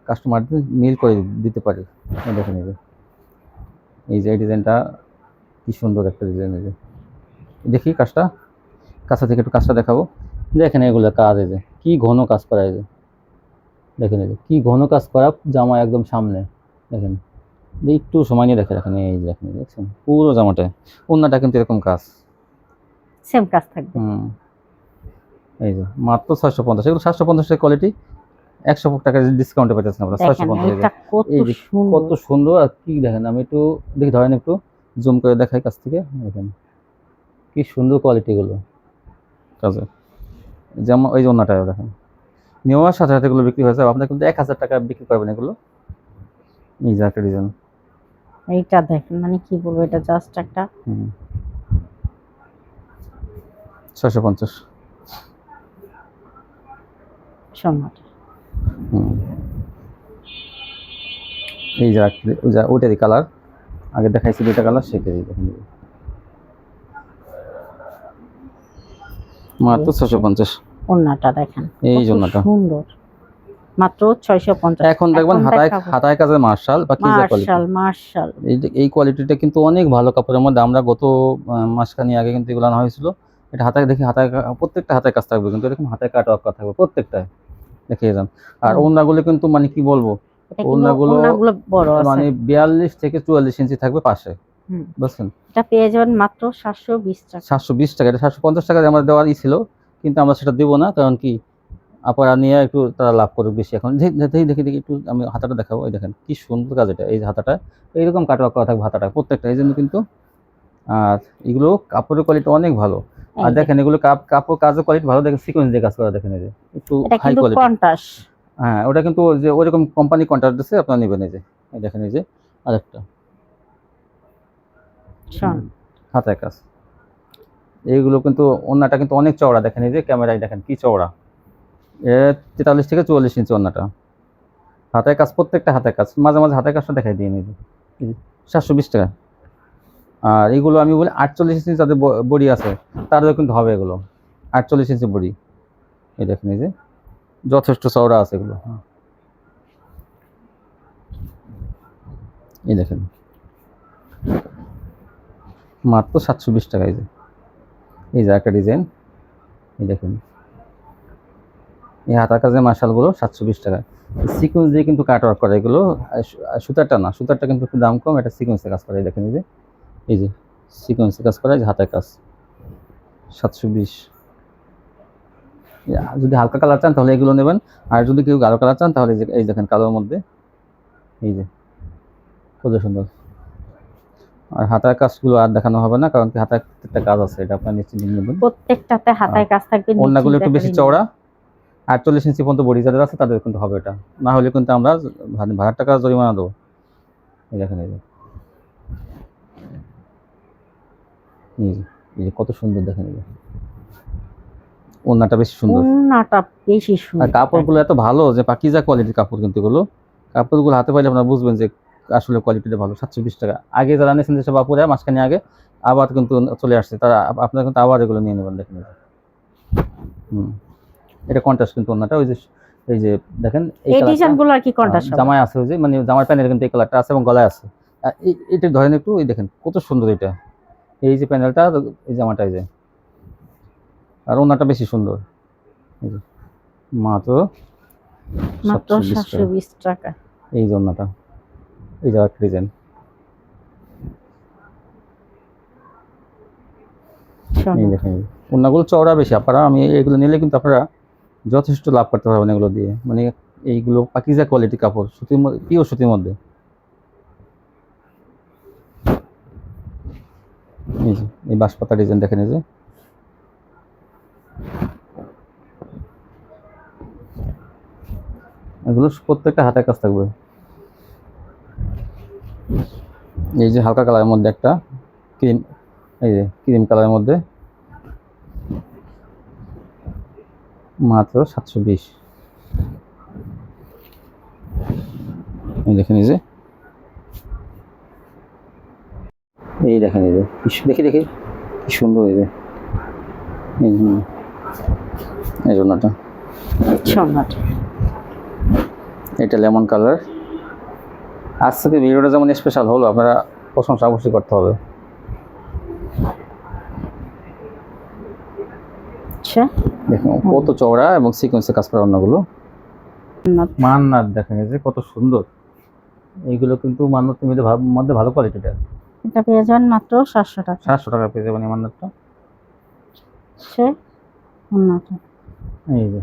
Speaker 2: কাস্টমারদের মিল করে দিতে পারি। এই দেখেন, এই যে এই ডিজাইনটা কি সুন্দর একটা ডিজাইন। এই যে দেখি কাজটা, কাছে থেকে একটু কাজটা দেখাবো। দেখেন এগুলো কাজ, এই যে কি ঘন কাজ করা, এই যে দেখেন, এই যে কি ঘন কাজ করা, জামা একদম সামনে দেখেন। একটু সময় নিয়ে দেখে রাখেন, এই যে দেখেন, দেখছেন পুরো জামাটায়। ওড়নাটা কিন্তু এরকম কাজ।
Speaker 1: সেম কাজ থাকবে।
Speaker 2: এই যে মাত্র 650। এগুলো 750 টাকা কোয়ালিটি, 100 টাকা ডিসকাউন্টে পাইতেছেন আমরা।
Speaker 1: দেখেন
Speaker 2: 650
Speaker 1: এটা কত
Speaker 2: এই যে কত
Speaker 1: সুন্দর।
Speaker 2: সুন্দর। আর কি দেখেন, আমি একটু দেখি, ধরেন একটু জুম করে দেখাই কাছ থেকে, দেখেন কি সুন্দর কোয়ালিটি গুলো কাজে। যেমন ওই যে ওড়নাটা দেখেন, নেওয়ার সাথে সাথে এগুলো বিক্রি হয়েছে, আপনার কিন্তু 1000 টাকা বিক্রি করবেন এগুলো। এই যে একটা ডিজাইন,
Speaker 1: এইটা দেখেন মানে কি বলবো, এটা জাস্ট একটা
Speaker 2: 650।
Speaker 1: সোনাটা।
Speaker 2: এই যে ওই যে ওইটারই কালার, আগে দেখাইছি দুইটা কালার, সেটারই দেখেন মাত্র 650।
Speaker 1: ওন্নাটা দেখেন
Speaker 2: এই
Speaker 1: কত
Speaker 2: জন্যটা
Speaker 1: সুন্দর, মাত্র 650।
Speaker 2: এখন দেখবেন হাতায় কাজের মার্শাল বা কি যা কোয়ালিটি,
Speaker 1: মার্শাল মার্শাল।
Speaker 2: এই কোয়ালিটিটা কিন্তু অনেক ভালো কাপড়ের মধ্যে। আমরা গত মাসখানি আগে কিন্তু এগুলো আনা হয়েছিল। এটা হাতায় দেখি, প্রত্যেকটা হাতায় কাজ থাকবে, কিন্তু এরকম হাতায় কাট ওয়ার্ক থাকবে প্রত্যেকটায়, দেখিয়ে যান। আর ওড়নাগুলো কিন্তু মানে কি বলবো, ওড়নাগুলো
Speaker 1: বড় আছে,
Speaker 2: মানে 42 থেকে 44 ইঞ্চি থাকবে পাশে, বুঝছেন।
Speaker 1: এটা পেয়ে যাবেন মাত্র 720 টাকা।
Speaker 2: 720 টাকা, এটা 750 টাকা আমার দেওয়ার ছিল, কিন্তু আমরা সেটা দেবো না, কারণ কি আপনারা নিয়ে একটু তারা লাভ করবে বেশি। এখন দেখি দেখি দেখি একটু আমি হাতাটা দেখাবো। এই দেখেন কি সুন্দর কাজ এটা, এই যে হাতাটা এইরকম কাটওয়ার্ক করা থাকবে হাতাটা প্রত্যেকটা, এই জন্য কিন্তু। আর এগুলো কাপড়ের কোয়ালিটি অনেক ভালো। আর দেখেন এগুলো কাপড় কাজের কোয়ালিটি ভালো, দেখেন সিকোয়েন্স দিয়ে কাজ করা, দেখেন এই যে একটু হাই কোয়ালিটি
Speaker 1: কন্ট্রাস্ট।
Speaker 2: হ্যাঁ, ওটা কিন্তু যে ওইরকম কোম্পানি কন্ট্রাক্ট দিচ্ছে, আপনারা নেবেন। এই যে দেখেন, এই যে আরেকটা হাতায় কাজ, এইগুলো কিন্তু ওন্নাটা কিন্তু অনেক চওড়া, দেখেন এই যে ক্যামেরায় দেখেন কি চওড়া, 43 থেকে 44 ইঞ্চি ওন্নাটা, হাতায় কাজ, প্রত্যেকটা হাতায় কাজ, মাঝে মাঝে হাতায় কাজটা দেখাই দিয়ে নিয়ে 720 টাকা। আর এগুলো আমি বলি 48 ইঞ্চি যাদের বডি আছে তাদেরও কিন্তু হবে এগুলো, 48 ইঞ্চি বডি। এই দেখেন এই যে যথেষ্ট চওড়া আছে এগুলো। এই দেখেন মাত্র 720 টাকা। এই যে একটা ডিজাইন, এই দেখেন এই হাতার কাজের মার্শালগুলো 720 টাকা। সিকোয়েন্স দিয়ে কিন্তু কাট ওয়ার্ক করা এগুলো, সুতারটা না, সুতারটা কিন্তু একটু দাম কম, এটা সিকোয়েন্সে কাজ করে। দেখেন এই যে সিকোয়েন্সে কাজ করা, যে হাতের কাজ 720। যদি হালকা কালার চান তাহলে এগুলো নেবেন, আর যদি কেউ গাঢ় কালার চান তাহলে এই দেখেন কালোর মধ্যে, এই যে কত সুন্দর। আর হাতার কাজগুলো আর দেখানো হবে না, কারণ কি হাতায় একটা কাজ আছে, এটা আপনার নিশ্চিন্তে নেবেন,
Speaker 1: প্রত্যেকটাতে হাতায় কাজ থাকবে।
Speaker 2: ওন্নাগুলো একটু বেশি চওড়া, 48 ইঞ্চি পর্যন্ত বডি যাদের আছে তাদের কিন্তু হবে এটা, না হলে কিন্তু আমরা ভাড়ার টাকা জরিমানা দেবো। এই দেখেন এই যে কত সুন্দর, দেখেন এই যে ওন্নাটা বেশি সুন্দর,
Speaker 1: ওন্নাটা বেশি সুন্দর,
Speaker 2: আর কাপড়গুলো এত ভালো যে পাকিজা কোয়ালিটির কাপড়, কিন্তু এগুলো কাপড়গুলো হাতে পাইলে আপনারা বুঝবেন যে আসলে কোয়ালিটিটা ভালো। 720 টাকা। আগে যারা নিয়েছেন যেসব আপুরা মাঝখানে আগে, আবার কিন্তু চলে আসছে তারা, আপনারা কিন্তু আবার এগুলো নিয়ে নেবেন। দেখেন এটা কন্ট্রাস্ট কিন্তু ওন্নাটা, ওই যে এই যে দেখেন এই
Speaker 1: ডিজাইনগুলো আর কি কন্ট্রাস্ট
Speaker 2: জামায় আছে, ওই যে মানে জামার প্যানেল কিন্তু এই কালারটা আছে এবং গলায় আছে। এটা ধরেন একটু, এই দেখেন কত সুন্দর এটা, এই যে প্যানেলটা, এই জামাটা, এই যে আর ওন্নাটা বেশি সুন্দর। এই যে মাত্র
Speaker 1: 720 টাকা।
Speaker 2: এই যে ওন্নাটা, এই যে একটা ডিজাইন, এই দেখেন ওন্নাগুলো চওড়া বেশি। আপনারা আমি এগুলো নিলে কিন্তু আপনারা যথেষ্ট লাভ করতে পারবেন এগুলো দিয়ে, মানে এইগুলো পাকিজা কোয়ালিটি কাপড়, সুতির মধ্যে, পিওর সুতির মধ্যে। এই যে এই বাঁশপাতা ডিজাইন দেখেন, এই যে এগুলো প্রত্যেকটা হাতের কাজ থাকবে। এই যে হালকা কালারের মধ্যে একটা ক্রিম, এই যে ক্রিম কালারের মধ্যে মাত্র 720। এই দেখেন এই যে, এই দেখেন এই যে দেখি দেখি কি সুন্দর, এই যে এই জন্যটা, এটা লেমন কালার। আজ থেকে ভিডিওটা যেমন স্পেশাল হলো, আপনারা প্রশংসা অবশ্যই করতে হবে। দেখুন কত চওড়া এবং সিকোয়েন্সে কাজ করা ওন্নাগুলো। মান্নাত দেখেন এই যে কত সুন্দর, এইগুলো কিন্তু মান্নাত মধ্যে ভালো কোয়ালিটিটা।
Speaker 1: এটা পেয়ে যাবেন মাত্র 700 টাকা।
Speaker 2: 700 টাকা পেয়ে যাবেন এই মান্নাতটা। এই যে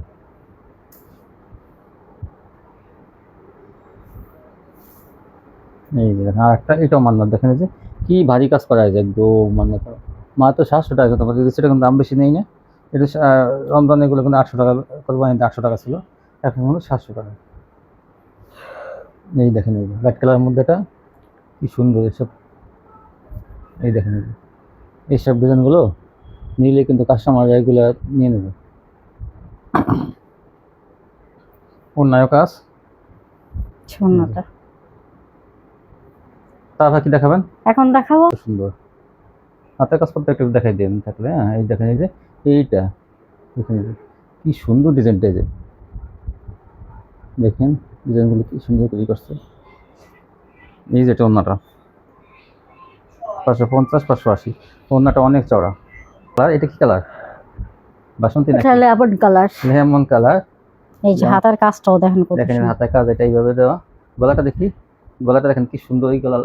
Speaker 2: এই যে আর একটা, এটাও মান্নাত দেখেন, এই যে কি ভারী কাজ করা যায় একদম মান্নাত, মাত্র 700 টাকা। তোমাদের সেটা কিন্তু দাম বেশি নেই না, এটা রমজান এগুলো কিন্তু 800 টাকা, কোরবানিতে 800 টাকা ছিল, এখন হলো 700 টাকা। এই দেখেন এই যে লাইট কালারের মধ্যে এটা কি সুন্দর এসব, এই দেখেন এইসব ডিজাইনগুলো নিলে কিন্তু কাস্টমার এগুলো নিয়ে নেবে। অন্যায় কাজ
Speaker 1: ওড়নাটা
Speaker 2: তারপর কি দেখাবেন?
Speaker 1: এখন দেখাবো।
Speaker 2: সুন্দর হাতের কাজ করতে একটু দেখাই দেন থাকলে। হ্যাঁ এই দেখেন, এই যে এইটা দেখেন, এই যে কি সুন্দর ডিজাইনটা, এই যে দেখেন ডিজাইনগুলো কি সুন্দর তৈরি করছে। এই যে এটা ওড়নাটা 550 580, ওড়নাটা অনেক চওড়া। কালার এটা কি কালার? বাসন্তী নাকি
Speaker 1: এটা লেমন কালার।
Speaker 2: Lemon colour.
Speaker 1: এই যে হাতার কাজটাও দেখেন কত
Speaker 2: দেখেন
Speaker 1: সুন্দর।
Speaker 2: হাতের কাজ এটা এইভাবে দেওয়া। গলাটা দেখি, গলাটা দেখেন কি সুন্দর, এই গলা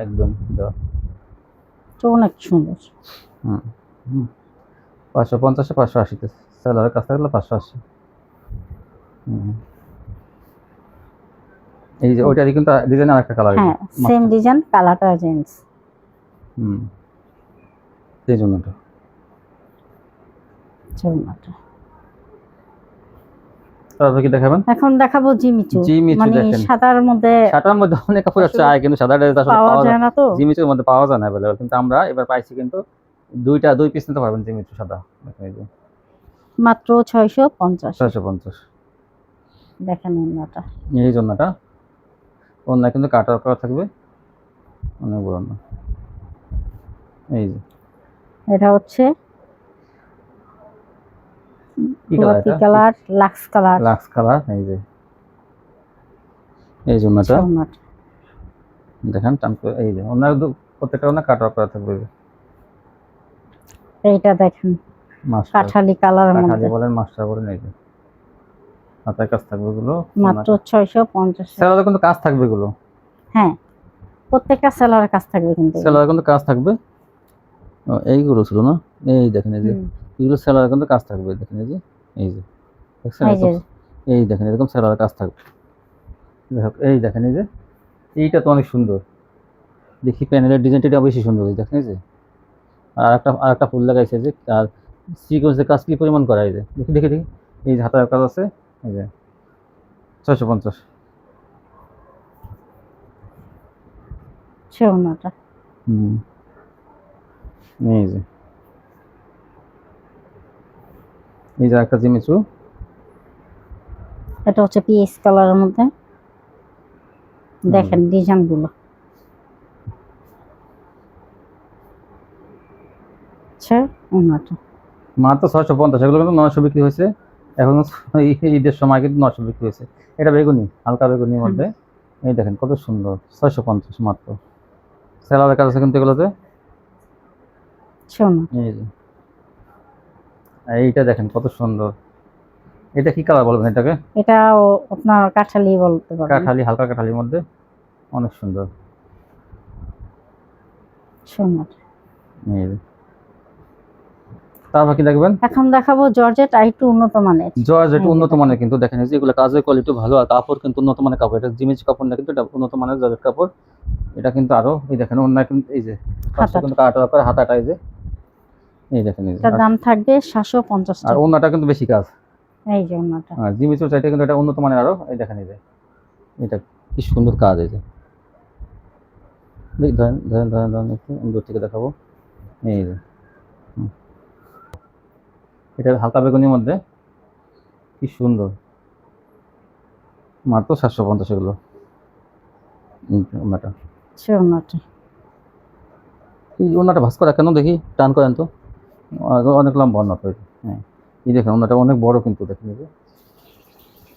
Speaker 2: একদম দেওয়া।
Speaker 1: তো অনেক সুন্দর।
Speaker 2: হুম হুম 550 580 স্যালারের কাছ থাকলে 580। এই যে ওইটারই কিন্তু ডিজাইন আর একটা কালার।
Speaker 1: হ্যাঁ সেম ডিজাইন, কালারটা চেঞ্জ।
Speaker 2: হুম এই জন্যটা।
Speaker 1: ওড়নাটা
Speaker 2: তারপর কি দেখাবেন?
Speaker 1: এখন দেখাবো জিমিচু।
Speaker 2: জিমিচু
Speaker 1: মানে
Speaker 2: দেখেন।
Speaker 1: সাদার মধ্যে
Speaker 2: সাদার মধ্যে অনেক কাপড় আছে আয়, কিন্তু সাদাটা আসলে
Speaker 1: পাওয়া
Speaker 2: পাওয়া
Speaker 1: যায়
Speaker 2: যায়
Speaker 1: না তো।
Speaker 2: জিমিচুর মধ্যে পাওয়া যায় না অ্যাভেলেবল, কিন্তু আমরা এবার পাইছি কিন্তু দুই পিস নিতে পারবেন জিমিচু সাদা। দেখেন এই যে
Speaker 1: মাত্র 650।
Speaker 2: 650।
Speaker 1: দেখেন ওড়নাটা
Speaker 2: এই জন্যটা ওড়না কিন্তু কাটা করা থাকবে, অনেক বড় না। এই যে
Speaker 1: এটা হচ্ছে
Speaker 2: কি কালার
Speaker 1: গোলাপি
Speaker 2: এটা?
Speaker 1: Colour, lux colour.
Speaker 2: Lux colour. এই যে এই জন্যটা
Speaker 1: ওড়নাটা
Speaker 2: দেখেন টান করে, এই যে ওনার প্রত্যেকটা ওনা কাটা করা থাকবে।
Speaker 1: এইটা দেখেন
Speaker 2: মাস্টার
Speaker 1: কাঠালি কালারের
Speaker 2: কাঠালি
Speaker 1: মধ্যে
Speaker 2: বলেন, মাস্টার বলেন, এই যে হাতের কাজ থাকবে এগুলো।
Speaker 1: মাত্র 650।
Speaker 2: সেলারে কিন্তু কাজ থাকবে এগুলো।
Speaker 1: হ্যাঁ প্রত্যেকটা সেলারের কাজ থাকবে কিন্তু।
Speaker 2: সেলারে কিন্তু কাজ থাকবে। এইগুলো ছিল না, এই দেখেন এই যে এগুলো সেলারে কিন্তু কাজ থাকবে। দেখেন এই যে এই যে দেখছেন,
Speaker 1: এই যে
Speaker 2: এই দেখেন এরকম সেলারে কাজ থাকবে। এই দেখেন এই যে এইটা তো অনেক সুন্দর, দেখি প্যানেলের ডিজাইনটা বেশি সুন্দর। দেখেন এই যে আর একটা ফুল লাগাইছে যে, আর সিকোয়েন্সের কাজ কি পরিমাণ করা, এই যে দেখি দেখি দেখি এই যে হাতের কাজ আছে। এই যে 650।
Speaker 1: ওড়নাটা
Speaker 2: হুম এই যে এই যে একটা জিমিচু।
Speaker 1: এটা হচ্ছে পিএস কালারের মধ্যে। দেখেন ডিজাইন গুলো। ওড়নাটা
Speaker 2: মাত্র 650, এগুলো কিন্তু 900 বিক্রি হয়েছে এখন। ঈদের সময় কিন্তু 900 বিক্রি হয়েছে। এটা বেগুনি, হালকা বেগুনির মধ্যে। এই দেখেন কত সুন্দর, 650 মাত্র। সেলারের কাজ আছে কিন্তু এগুলোতে।
Speaker 1: ওড়নাটা
Speaker 2: এই যে এইটা দেখেন কত সুন্দর। এটা কি কালার বলবেন এটাকে?
Speaker 1: এটা আপনার কাঠালি বলতে পারেন।
Speaker 2: কাঠালি, হালকা কাঠালির মধ্যে, অনেক সুন্দর।
Speaker 1: ওড়নাটা
Speaker 2: এই যে তারপর কি দেখবেন?
Speaker 1: এখন দেখাবো জর্জেট আর একটু উন্নত মানের।
Speaker 2: জর্জেট
Speaker 1: এই যে
Speaker 2: উন্নত
Speaker 1: দেখেন।
Speaker 2: মানের, কিন্তু দেখেন এই যে এগুলো কাজের কোয়ালিটি ভালো, আর কাপড় কিন্তু উন্নত মানের কাপড়। এটা জিমিচ কাপড় না, কিন্তু এটা উন্নত মানের জর্জেট কাপড়। এটা কিন্তু আরো, এই দেখেন অন্য কিন্তু এই যে কাজটা কিন্তু কাটা করে হাতাটা, এই যে এই দেখেন এই যে
Speaker 1: এটার দাম থাকবে 750
Speaker 2: আর
Speaker 1: টাকা।
Speaker 2: ওন্নাটা কিন্তু বেশি কাজ।
Speaker 1: এই যে ওড়নাটা
Speaker 2: আর জিমিচুর চাইতে কিন্তু এটা উন্নত মানের আরো। এই দেখেন এই যে এটা কি সুন্দর কাজ। এই যে ধরেন ধরেন ধরেন ধরেন একটু আমি দূর থেকে দেখাবো। এই যে এটা হালকা বেগুনির মধ্যে, কি সুন্দর। মাত্র 750 এগুলো। ওন্নাটা,
Speaker 1: ওড়নাটা
Speaker 2: এই ওন্নাটা ভাঁজ করা কেন দেখি, টান করেন তো। অনেক লম্বা ওন্না তো। হ্যাঁ এই দেখেন ওন্নাটা অনেক বড় কিন্তু। দেখেন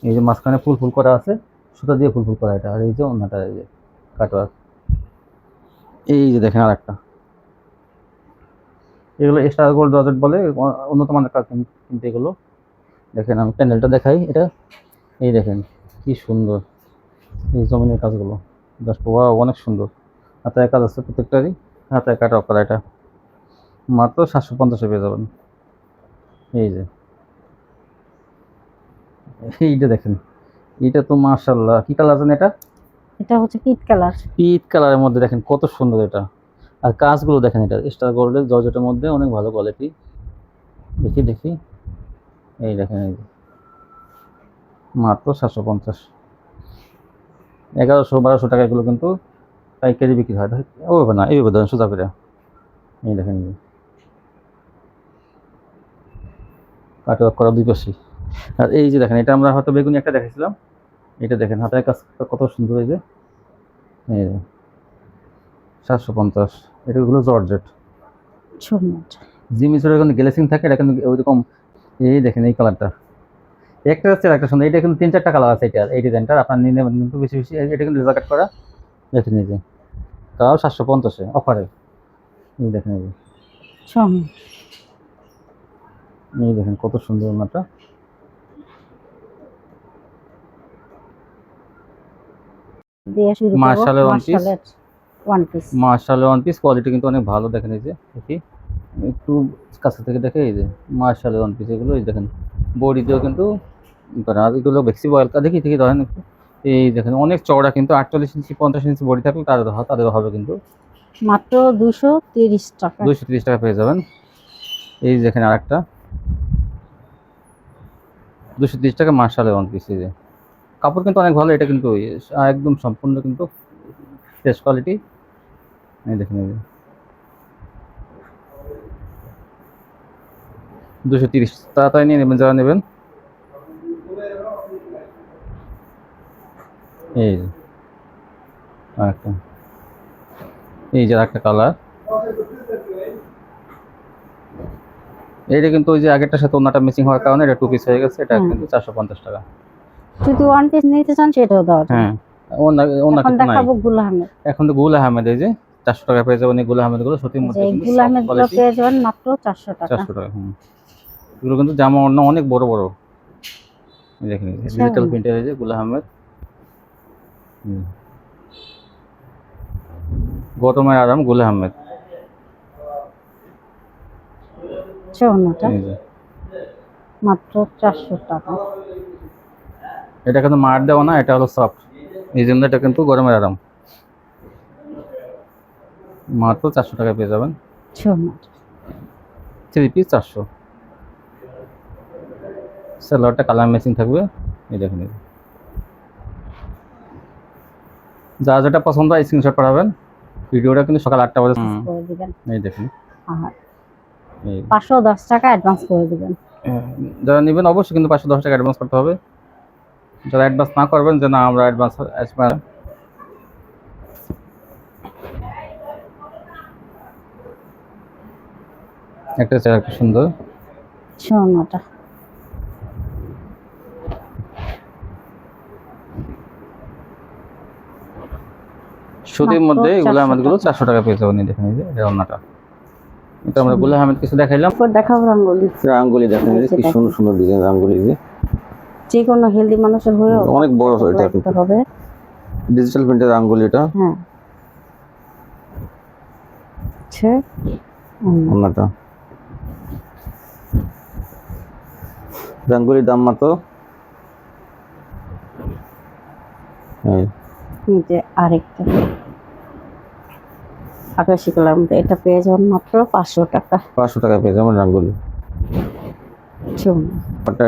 Speaker 2: এই যে মাঝখানে ফুল ফুল করা আছে, সুতা দিয়ে ফুল ফুল করা এটা। আর এই যে ওন্নাটা, এই যে কাটওয়ার্ক। এই যে দেখেন আর একটা, এগুলো এক্সট্রা গোল্ড জর্জেট বলে, উন্নত মানের কাজ কিন্তু এগুলো। দেখেন আমি প্যানেলটা দেখাই এটা। এই দেখেন কি সুন্দর এই জমিনের কাজগুলো, জাস্ট ওয়াও, অনেক সুন্দর। হাতে কাজ আছে প্রত্যেকটারই, হাতে কাটা করা। এটা মাত্র 750 পেয়ে যাবেন। এই যে এইটা দেখেন, এটা তো মাশাআল্লাহ, কি কালার জানেন এটা?
Speaker 1: এটা হচ্ছে পিট কালার।
Speaker 2: পিট কালারের মধ্যে দেখেন কত সুন্দর এটা। আর কাজগুলো দেখেন, এটা স্টার গোল্ডের জর্জেটের মধ্যে অনেক ভালো কোয়ালিটি। দেখি দেখি এই দেখেন, এই যে মাত্র 750। 1100 1200 টাকা এগুলো কিন্তু পাইকারি বিক্রি হয় ও না এই বোধ সোজা করে এই দেখেন কাট করা দুই পাশে। আর এই যে দেখেন এটা আমরা হয়তো বেগুনি একটা দেখেছিলাম, এটা দেখেন হাতের কাজ কত সুন্দর, এই যে 750, এটাগুলো জর্জেট। জিমিচুরের কিন্তু গ্লেসিং থাকে, এটা কিন্তু ওইরকম। এই দেখেন এই কালারটা একটা হচ্ছে একটা সুন্দর, এটা কিন্তু 3-4টা কালার আছে এটা, এই ডিজাইনটার আপনার নিয়ে নেবেন কিন্তু বেশি বেশি। এটা কিন্তু লেজার কাট করা, দেখেন এই যে তাও 750-এ অফারে। এই দেখেন এই দেখেন কত সুন্দর ওনাটা। মার্শালের ওয়ান পিস কোয়ালিটি কিন্তু অনেক ভালো। দেখেন এই যে দেখি একটু কাছে থেকে দেখে, এই যে মার্শালের ওয়ান পিস এগুলো, এই দেখেন বডিতেও কিন্তু আর এগুলো বেশি বয়লকা দেখি দেখি ধরেন একটু। এই দেখেন অনেক চওড়া, কিন্তু 48 ইঞ্চি 50 ইঞ্চি বডি থাকলে তাদের হবে কিন্তু
Speaker 1: মাত্র 230 টাকা।
Speaker 2: 230 টাকা পেয়ে যাবেন। এই দেখেন আরেকটা 230 টাকা মার্শালের ওয়ান পিস। এই যে কাপড় কিন্তু অনেক ভালো, এটা কিন্তু একদম সম্পূর্ণ কিন্তু ফ্রেশ কোয়ালিটি। এই দেখেন এই যে 230, তাড়াতাড়ি নিয়ে নেবেন যারা নেবেন। এই যে আরেকটা, এই যে আরেকটা কালার, এইটা কিন্তু ওই যে আগেরটার সাথে ওনাটা মিসিং হওয়ার কারণে এটা 2 পিস হয়ে গেছে। এটা কিন্তু 450 টাকা।
Speaker 1: যদি ওয়ান পিস নিতে চান সেটাও দাও।
Speaker 2: হ্যাঁ এখন
Speaker 1: দেখাবো গুল আহমেদ।
Speaker 2: এখন তো গুল আহমেদ, এই যে 400 টাকা পেয়ে যাবেন এই গুল আহমেদ গুলো। সত্যি মধ্যে
Speaker 1: গুল আহমেদ গুলো পেয়ে যাবেন মাত্র 400 টাকা।
Speaker 2: 400 টাকা। এগুলো কিন্তু জামা অন্য অনেক বড় বড়। দেখেন ডিজিটাল প্রিন্টার, এই যে গুল আহমেদ। গরমের আরাম গুল আহমেদ।
Speaker 1: মাত্র 400 টাকা।
Speaker 2: এটা কিন্তু মার দেওয়া না, এটা হলো সফট, এই জন্য এটা কিন্তু গরমের আরাম। মাত্র 400 টাকা পেয়ে যাবেন। 3 পিস 400। সালোয়ারটা কালার ম্যাচিং থাকবে। এই দেখেন যা যেটা পছন্দ হয় স্ক্রিনশট পাঠাবেন। ভিডিওটা কিন্তু সকাল 8টা বাজে করে দিবেন। এই দেখেন
Speaker 1: 510 টাকা অ্যাডভান্স করে দিবেন।
Speaker 2: যারা নেবেন অবশ্যই কিন্তু 510 টাকা অ্যাডভান্স করতে হবে। যারা অ্যাডভান্স না করবেন যে না আমরা অ্যাডভান্স একটা চেয়ার একটা সুন্দর
Speaker 1: সোনাটা
Speaker 2: সুতির মধ্যে এগুলো আমাদেরগুলো 400 টাকা পেয়ে যাবেন। দেখেন এই যে এটা ওন্নাটা, এটা আমরা গুল আহমেদ কিছু দেখাইলাম।
Speaker 1: দেখাবো রাঙ্গুলি
Speaker 2: দেখেন কি সুন্দর সুন্দর ডিজাইন রাঙ্গুলি।
Speaker 1: যে কোনো হেলদি মানুষের হয়ে
Speaker 2: অনেক বড় এটা
Speaker 1: হবে
Speaker 2: ডিজিটাল প্রিন্টের রাঙ্গুলি। এটা
Speaker 1: হ্যাঁ আচ্ছা
Speaker 2: ওন্নাটা রাঙ্গুলির দাম মাত্র
Speaker 1: আরেকটা আকাশি কালার মধ্যে, এটা পেয়ে যাবেন মাত্র 500 টাকা।
Speaker 2: 500 টাকা পেয়ে যাবেন রাঙ্গুলি।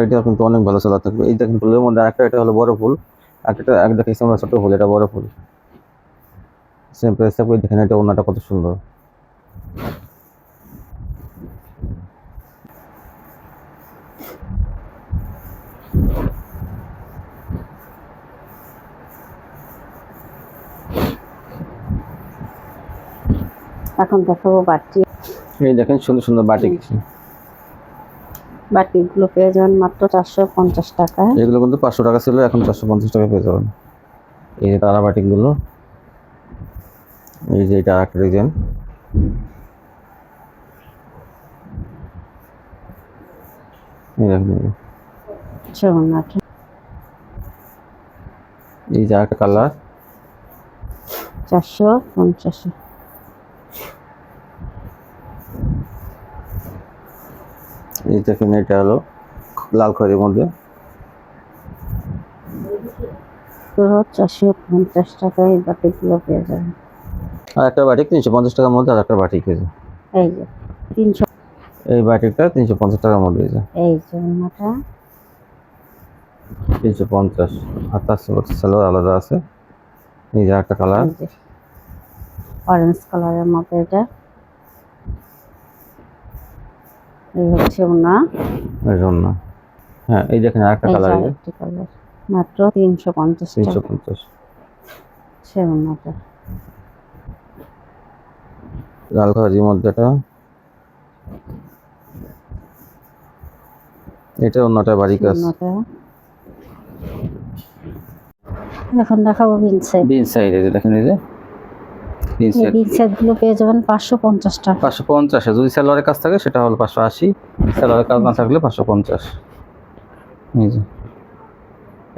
Speaker 2: এটা কিন্তু অনেক ভালো চলা থাকবে। এই দেখেন ফুলের মধ্যে একটা, এটা হলো বড় ফুল, একটা এক দেখাইছি আমরা ছোট ফুল, এটা বড় ফুল। সেম প্রাইস থাকবে। দেখেন এটা ওন্নাটা কত সুন্দর।
Speaker 1: এখন দেখাবো বাটি।
Speaker 2: এই দেখেন সুন্দর সুন্দর বাটিক।
Speaker 1: বাটিকগুলো পেয়ে যাবেন মাত্র 450 টাকা।
Speaker 2: এগুলো কিন্তু 500 টাকা ছিল, এখন 450 টাকা পেয়ে যাবেন। এই যে তারা বাটিকগুলো, এই যে এটা আরেকটা ডিজাইন। এই যে আরেকটা কালার
Speaker 1: 450।
Speaker 2: এই দেখেন এটা হলো লাল খয়েরির মধ্যে
Speaker 1: 450 টাকায় এই বাটিকগুলো পেয়ে যাবেন।
Speaker 2: আর একটা বাটিক 350 টাকার মধ্যে, আর একটা বাটিক এই যে
Speaker 1: এই যে 300,
Speaker 2: এই বাটিকটা 350 টাকার মধ্যে।
Speaker 1: এই যে ওনাটা
Speaker 2: 350, আর তার সালোয়ার আলাদা আছে। এই যে একটা কালার
Speaker 1: অরেঞ্জ কালারের মধ্যে এটা। এই হচ্ছে ওনা।
Speaker 2: এর জন্য হ্যাঁ, এই দেখেন আরেকটা
Speaker 1: এই যে
Speaker 2: কালার,
Speaker 1: আরেকটি কালার, মাত্র 350 টাকা
Speaker 2: 350।
Speaker 1: হচ্ছে ওনাটা।
Speaker 2: লাল কালারের মধ্যে এটা অন্যটা বাড়ি কাজ।
Speaker 1: ওনাটা এখন দেখাবো বিনসেট।
Speaker 2: বিনসাইড এই যে দেখেন, এই যে
Speaker 1: এই
Speaker 2: বিনসাইড
Speaker 1: বিনসেট গুলো পেয়ে যাবেন 550 টাকা।
Speaker 2: 550 এ, যদি সালোয়ারের কাজ থাকে সেটা হলো 580, সালোয়ারের কাজ না থাকলে 550। এই যে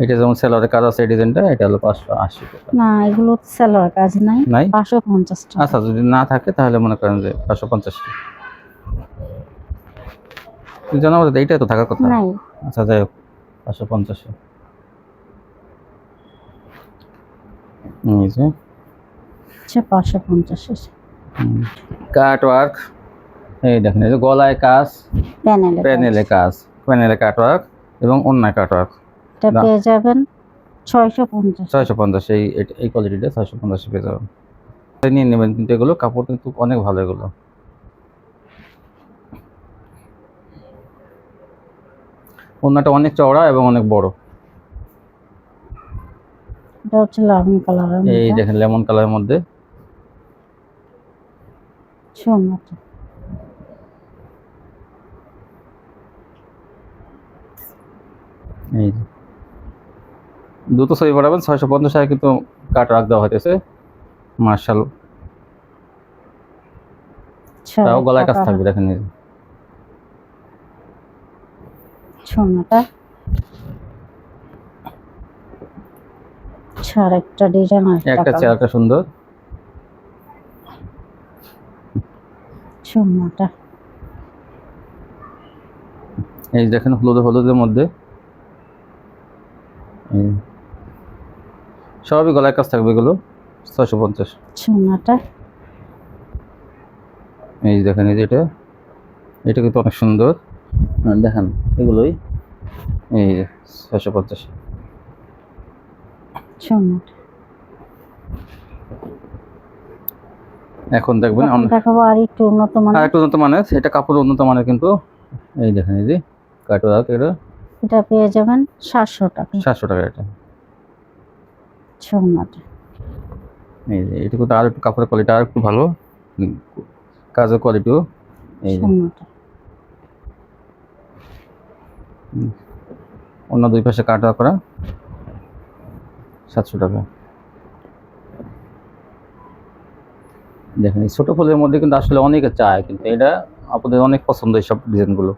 Speaker 2: এটা যেমন সালোয়ারের কাজ আছে এই ডিজাইনটা, এটা হলো 580 টাকা।
Speaker 1: না, এগুলো সেলোয়ার কাজ নাই,
Speaker 2: নাই?
Speaker 1: 550 টাকা।
Speaker 2: আচ্ছা, যদি না থাকে তাহলে মনে করেন যে 550 টাকা। জানা বলতে এইটাই তো থাকার কথা।
Speaker 1: নাই,
Speaker 2: আচ্ছা, যাই হোক 550 এ। এই যে
Speaker 1: হচ্ছে 550
Speaker 2: কাট ওয়ার্ক, এই দেখেন, এই যে গলায় কাজ, প্যানেলে কাজ, প্যানেলে কাট ওয়ার্ক এবং অন্যায় কাট ওয়ার্ক।
Speaker 1: এটা পেয়ে যাবেন 650।
Speaker 2: 650, এই কোয়ালিটিটা 650 পেয়ে যাবেন। নিয়ে নেবেন, কিন্তু এগুলো কাপড় কিন্তু অনেক ভালো। এগুলো ওন্নাটা অনেক চওড়া এবং অনেক বড়।
Speaker 1: এটা হচ্ছে লেমন কালারের
Speaker 2: এই
Speaker 1: মধ্যে।
Speaker 2: দেখেন লেমন কালারের মধ্যে।
Speaker 1: ওনাটা
Speaker 2: এই যে দ্রুত ছবি পাঠাবেন। 650 টাকা কিন্তু কাট ওয়ার্ক দেওয়া হইতেছে, মার্শাল। তাও গলায় কাজ থাকবে, দেখেন এই যে
Speaker 1: ওনাটা আর একটা ডিজাইন,
Speaker 2: একটা চেয়ারটা সুন্দর।
Speaker 1: ওনাটা
Speaker 2: এই দেখেন হলুদের মধ্যে, সবই গলায় কাজ থাকবে এগুলো 650।
Speaker 1: ওনাটা
Speaker 2: এই দেখেন, এই যে এটা কিন্তু অনেক সুন্দর। দেখেন এগুলোই, এই যে 650।
Speaker 1: ওনাটা
Speaker 2: এখন দেখবেন
Speaker 1: দেখাবো আর একটু উন্নত মানের।
Speaker 2: আর একটু উন্নত মানের, এটা কাপড় উন্নত মানের কিন্তু। এই দেখেন, এই যে কাট ওয়ার্ক,
Speaker 1: এটা পেয়ে যাবেন 700 টাকা।
Speaker 2: 700 টাকা এটা।
Speaker 1: ওনাটা
Speaker 2: এই যে এটা কিন্তু আর একটু কাপড়ের কোয়ালিটি আর একটু ভালো, কাজের কোয়ালিটিও। এই যে
Speaker 1: ওনাটা
Speaker 2: অন্য দুই পাশে কাট ওয়ার্ক করা, 700 টাকা। দেখেন এই ছোট ফুলের মধ্যে কিন্তু আসলে অনেকে চায়, কিন্তু এটা আপনাদের অনেক পছন্দ এইসব ডিজাইনগুলো।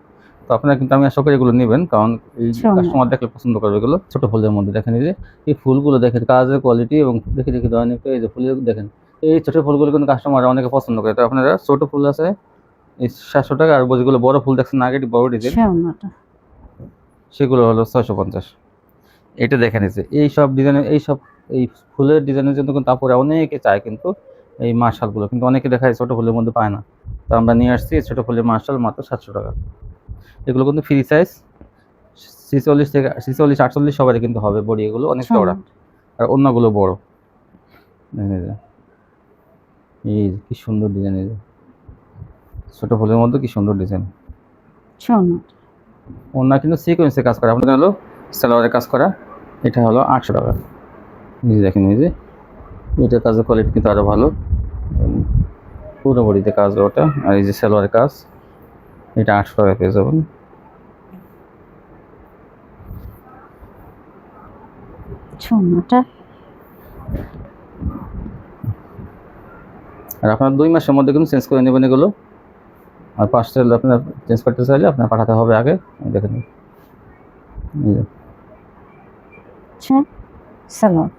Speaker 2: তো আপনারা কিন্তু, আমি আশা করি এগুলো নেবেন, কারণ এই কাস্টমার দেখলে পছন্দ করবে এগুলো। ছোট ফুলের মধ্যে দেখেন, এই যে এই ফুলগুলো দেখেন কাজের কোয়ালিটি, এবং দেখে অনেকে এই যে ফুলের দেখেন, এই ছোট ফুলগুলো কিন্তু কাস্টমার অনেকে পছন্দ করে। তো আপনারা ছোট ফুল আছে এই 700 টাকা, আর যেগুলো বড় ফুল দেখছেন আগে বড় ডিজাইন, সেগুলো হলো 650। এটা দেখেন, এই সব ডিজাইনের এই ফুলের ডিজাইনের জন্য কিন্তু তারপরে অনেকে চায়, কিন্তু এই মার্শালগুলো কিন্তু অনেকে দেখায় ছোট ফুলের মধ্যে পায় না। তো আমরা নিয়ে আসছি ছোট ফুলের মার্শাল মাত্র 700 টাকা। এগুলো কিন্তু ফ্রি সাইজ, 46 থেকে 46 48 সবারই কিন্তু হবে বডি। এগুলো অনেক চওড়া, আর অন্যগুলো বড়। এই কি সুন্দর ডিজাইন, এই যে ছোট ফুলের মধ্যে কি সুন্দর ডিজাইন। অন্য কিন্তু সিকোয়েন্সে কাজ করা, আপনাদের হলো সালোয়ারের কাজ করা। এটা হলো 800 টাকা। এই যে দেখেন, এই যে এটার কাজের কোয়ালিটি কিন্তু আরো ভালো, পুরো বডিতে কাজ ওটা। আর এই যে সালোয়ারের কাজ, এটা 800 টাকা পেয়ে যাবেন। আর আপনার 2 মাসের মধ্যে কিন্তু চেঞ্জ করে নেবেন এগুলো। আর পার্সেল আপনার চেঞ্জ করতে চাইলে আপনার পাঠাতে হবে আগে। দেখেন
Speaker 1: স্যালাড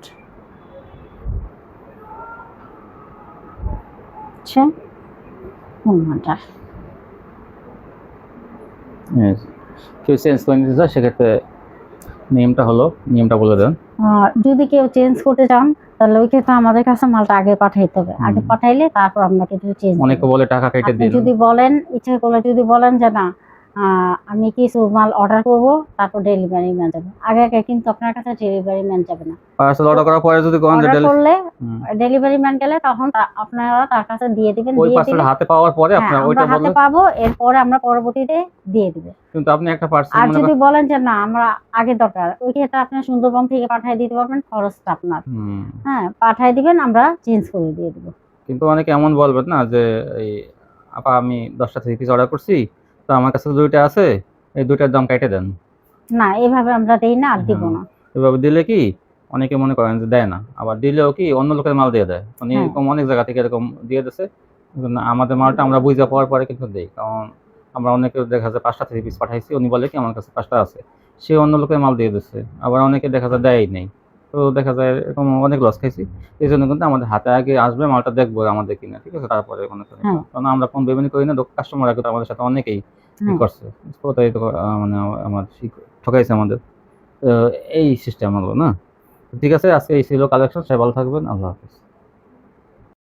Speaker 2: কেউ চেঞ্জ করে নিতে চায়, সেক্ষেত্রে নিয়মটা বলে দেন।
Speaker 1: যদি কেউ চেঞ্জ করতে চান তাহলে ওই ক্ষেত্রে আমাদের কাছে মালটা আগে পাঠাইতে হবে। আগে পাঠাইলে তারপর আপনাকে চেঞ্জ।
Speaker 2: অনেকে বলে টাকা কেটে দিন।
Speaker 1: যদি বলেন ইচ্ছা করলে, যদি বলেন যে না আমি কিছু মাল অর্ডার করব, তারপর ডেলিভারি ম্যান যাবে। আগে আগে কিন্তু আপনার কাছে ডেলিভারি ম্যান যাবে না।
Speaker 2: পার্সেল অর্ডার করার পরে যদি কোন
Speaker 1: অর্ডার করলে ডেলিভারি ম্যান গেলে তখন আপনারা তার কাছে দিয়ে দিবেন,
Speaker 2: ওই
Speaker 1: দিয়ে
Speaker 2: পার্সেল
Speaker 1: দিলে
Speaker 2: হাতে পাওয়ার পরে
Speaker 1: হ্যাঁ
Speaker 2: আপনার
Speaker 1: আমরা
Speaker 2: ওইটা
Speaker 1: হাতে
Speaker 2: বললে,
Speaker 1: পাবো, এরপরে আমরা পরবর্তীতে দিয়ে দিব।
Speaker 2: কিন্তু আপনি একটা পার্সেল
Speaker 1: আর
Speaker 2: মনে
Speaker 1: যদি বলেন যে না আমরা আগে দরকার, ওই ক্ষেত্রে আপনি সুন্দরবন থেকে পাঠিয়ে দিতে পারবেন, খরচটা আপনার। হ্যাঁ পাঠিয়ে দিবেন, আমরা চেঞ্জ করে দিয়ে দিব।
Speaker 2: কিন্তু অনেকে এমন বলবেন না যে এই আপা আমি 10টা 3 পিস অর্ডার করছি, তো আমার কাছে তো 2টা আছে, এই 2টার দাম কেটে দেন।
Speaker 1: না এভাবে আমরা দেই না, আর দিব
Speaker 2: হ্যাঁ,
Speaker 1: না।
Speaker 2: এভাবে দিলে কি অনেকে মনে করেন যে দেয় না, আবার দিলেও কি অন্য লোকের মাল দিয়ে দেয়, মানে
Speaker 1: হ্যাঁ।
Speaker 2: এরকম অনেক জায়গা থেকে এরকম দিয়ে দিচ্ছে। কিন্তু না, আমাদের মালটা আমরা বুঝে পাওয়ার পরে কিন্তু দেই, কারণ আমরা অনেকে দেখা যায় 5টা 3 পিস পাঠাইছি, উনি বলে কি আমার কাছে 5টা আছে, সে অন্য লোকের মাল দিয়ে দিচ্ছে। আবার অনেকে দেখা যায় দেয়ই নেই, তো দেখা যায় এরকম অনেক লস খাইছি। এই জন্য কিন্তু আমাদের হাতে আগে আসবে মালটা, দেখবো আমাদের কিনা, ঠিক আছে, তারপরে মনে করেন,
Speaker 1: হ্যাঁ।
Speaker 2: কারণ আমরা কোন পেমেন্ট করি না, কাস্টমার কিন্তু আমাদের সাথে অনেকেই করছে, প্রতারিত মানে আমার ঠকাইছে আমাদের। এই সিস্টেম হলো না। ঠিক আছে, আজকে এই ছিল কালেকশন। সবাই ভালো থাকবেন। আল্লাহ হাফেজ।